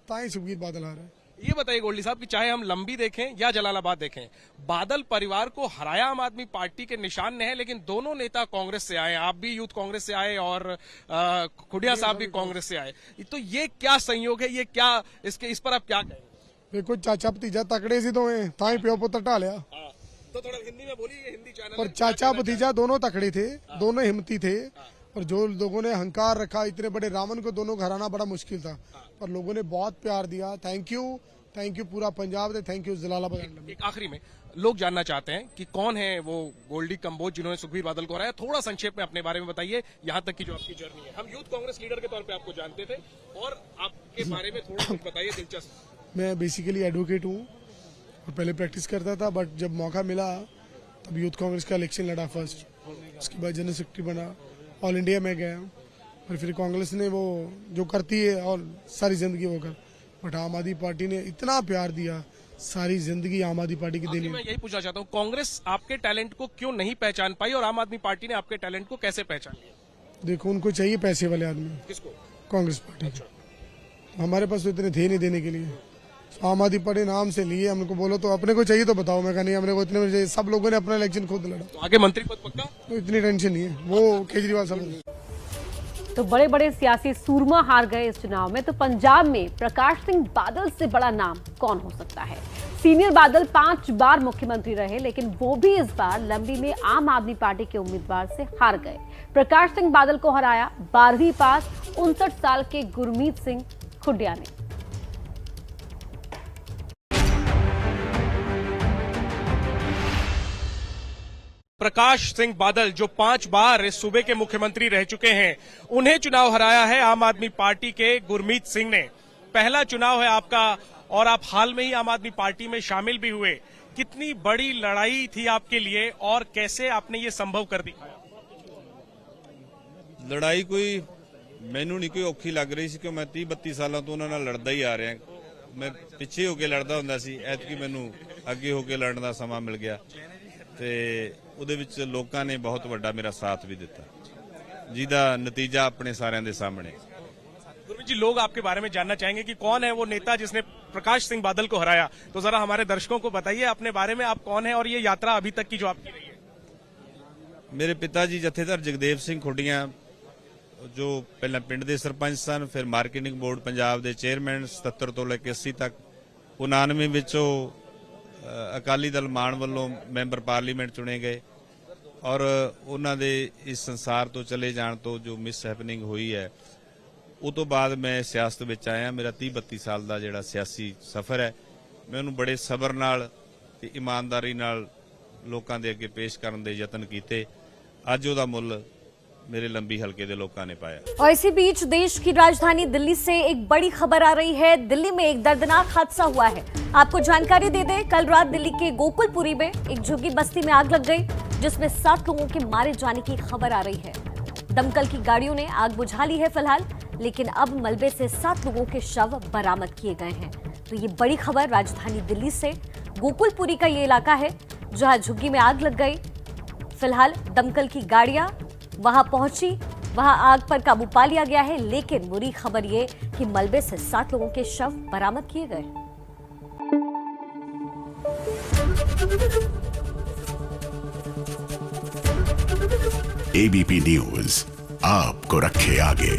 ताई सुखबीर बादल आ रहा है।
ये बताइए गोल्डी साहब कि चाहे हम लंबी देखें या जलालाबाद देखें, बादल परिवार को हराया आम आदमी पार्टी के निशान ने है, लेकिन दोनों नेता कांग्रेस से आए, आप भी यूथ कांग्रेस से आए और खुडिया साहब भी कांग्रेस से आए, तो ये क्या संयोग है, ये क्या इस पर आप क्या कहेंगे?
देखो, चाचा भतीजा तकड़े सी दोवें, ताई प्यो पुत्र ढा लिया।
तो थोड़ा हिंदी में बोलिए, हिंदी चैनल।
पर चाचा भतीजा दोनों तकड़े थे, दोनों हिम्मती थे, और जो लोगों ने अहंकार रखा, इतने बड़े रावण को दोनों को हराना बड़ा मुश्किल था, पर लोगों ने बहुत प्यार दिया। थैंक यू पूरा पंजाब दे, थैंक यू जलालाबाद।
एक आखिरी में लोग जानना चाहते हैं कि कौन है वो गोल्डी कंबोज जिन्होंने सुखबीर बादल को हराया। थोड़ा संक्षेप में अपने बारे में बताइए, यहाँ तक की जो आपकी जर्नी है। हम यूथ कांग्रेस लीडर के तौर पे आपको जानते थे, और आपके बारे में थोड़ा कुछ बताइए दिलचस्प।
मैं बेसिकली एडवोकेट हूँ और पहले प्रैक्टिस करता था, बट जब मौका मिला तब यूथ कांग्रेस का इलेक्शन लड़ा फर्स्ट, उसके बाद जनरल सेक्रेटरी बना, ऑल इंडिया में गया, और फिर कांग्रेस ने वो जो करती है और सारी जिंदगी वो कर, बट आम आदमी पार्टी ने इतना प्यार दिया, सारी जिंदगी आम आदमी पार्टी की देनी।
मैं यही पूछना चाहता हूँ, कांग्रेस आपके टैलेंट को क्यों नहीं पहचान पाई और आम आदमी पार्टी ने आपके टैलेंट को कैसे पहचान लिया?
देखो, उनको चाहिए पैसे वाले आदमी।
किसको?
कांग्रेस पार्टी। हमारे पास तो इतने थे नहीं देने के लिए, आम आदमी पार्टी नाम से लिए। हमको बोलो तो अपने को चाहिए तो बताओ, मैं कहा नहीं, हमने को इतने में चाहिए। सब लोगों ने अपना इलेक्शन खुद लड़ा,
तो आगे मंत्री पद पक्का?
तो इतनी टेंशन नहीं है, वो केजरीवाल साहब।
तो बड़े बड़े सियासी सूरमा हार गए इस चुनाव में, तो पंजाब में प्रकाश सिंह बादल से बड़ा नाम कौन हो सकता है? सीनियर बादल 5 बार मुख्यमंत्री रहे, लेकिन वो भी इस बार लंबी में आम आदमी पार्टी के उम्मीदवार से हार गए। प्रकाश सिंह बादल को हराया 12वीं पास 59 साल के गुरमीत सिंह खुडिया ने।
प्रकाश सिंह बादल जो 5 बार इस सूबे के मुख्यमंत्री रह चुके हैं, उन्हें चुनाव हराया है आम आदमी पार्टी के गुरमीत सिंह ने। पहला चुनाव है आपका, और आप हाल में ही आम आदमी पार्टी में शामिल भी हुए। कितनी बड़ी लड़ाई थी आपके लिए और कैसे आपने ये संभव कर दिखाया?
लड़ाई कोई मैनू नहीं कोई औखी लग रही सी, क्यों मैं 30-32 सालों तो उन्होंने लड़दा ही आ रहा। मैं पिछे होके लड़दा हुंदा सी, ऐतकी मैनू अगे होके लड़न दा समा मिल गया, ते ਉਹਦੇ ਵਿੱਚ ਲੋਕਾਂ ਨੇ ਬਹੁਤ ਵੱਡਾ ਮੇਰਾ ਸਾਥ ਵੀ ਦਿੱਤਾ, ਜਿਹਦਾ ਨਤੀਜਾ ਆਪਣੇ ਸਾਰਿਆਂ ਦੇ ਸਾਹਮਣੇ।
गुरमीत जी, लोग आपके बारे में जानना चाहेंगे कि कौन है वो नेता जिसने प्रकाश सिंह बादल को हराया, तो जरा हमारे दर्शकों को बताइए अपने बारे में, आप कौन है और ये यात्रा अभी तक की जो आपकी रही है।
मेरे पिताजी जथेदार जगदेव सिंह खुडिया, जो पहले पिंड के सरपंच सन, फिर मार्केटिंग बोर्ड पंजाब के चेयरमैन 77 ਤੋਂ ਲੈ ਕੇ 80 तक। 99 ਵਿੱਚੋਂ ਅਕਾਲੀ ਦਲ ਮਾਨ ਵੱਲੋਂ ਮੈਂਬਰ ਪਾਰਲੀਮੈਂਟ ਚੁਣੇ ਗਏ ਔਰ ਉਹਨਾਂ ਦੇ ਇਸ ਸੰਸਾਰ ਤੋਂ ਚਲੇ ਜਾਣ ਤੋਂ ਜੋ ਮਿਸ ਹੈਪਨਿੰਗ ਹੋਈ ਹੈ ਉਹ ਤੋਂ ਬਾਅਦ ਮੈਂ ਸਿਆਸਤ ਵਿੱਚ ਆਇਆ। ਮੇਰਾ 30-32 ਸਾਲ ਦਾ ਜਿਹੜਾ ਸਿਆਸੀ ਸਫ਼ਰ ਹੈ ਮੈਂ ਉਹਨੂੰ ਬੜੇ ਸਬਰ ਨਾਲ ਤੇ ਇਮਾਨਦਾਰੀ ਨਾਲ ਲੋਕਾਂ ਦੇ ਅੱਗੇ ਪੇਸ਼ ਕਰਨ ਦੇ ਯਤਨ ਕੀਤੇ। ਅੱਜ ਉਹਦਾ ਮੁੱਲ मेरे लंबी हल्के दे लोगों ने पाया।
और इसी बीच देश की राजधानी दिल्ली से एक बड़ी खबर आ रही है। दिल्ली में एक दर्दनाक हादसा हुआ है। आपको जानकारी दे दें, कल रात दिल्ली के गोकुलपुरी में एक झुग्गी बस्ती में आग लग गई, जिसमें 7 लोगों के मारे जाने की खबर आ रही है। दमकल की गाड़ियों ने आग बुझा ली है फिलहाल, लेकिन अब मलबे से 7 लोगों के शव बरामद किए गए हैं। तो ये बड़ी खबर राजधानी दिल्ली से, गोकुलपुरी का ये इलाका है जहां झुग्गी में आग लग गई। फिलहाल दमकल की गाड़ियां वहां पहुंची, वहां आग पर काबू पा लिया गया है, लेकिन बुरी खबर ये कि मलबे से 7 लोगों के शव बरामद किए गए।
ABP न्यूज आपको रखे आगे।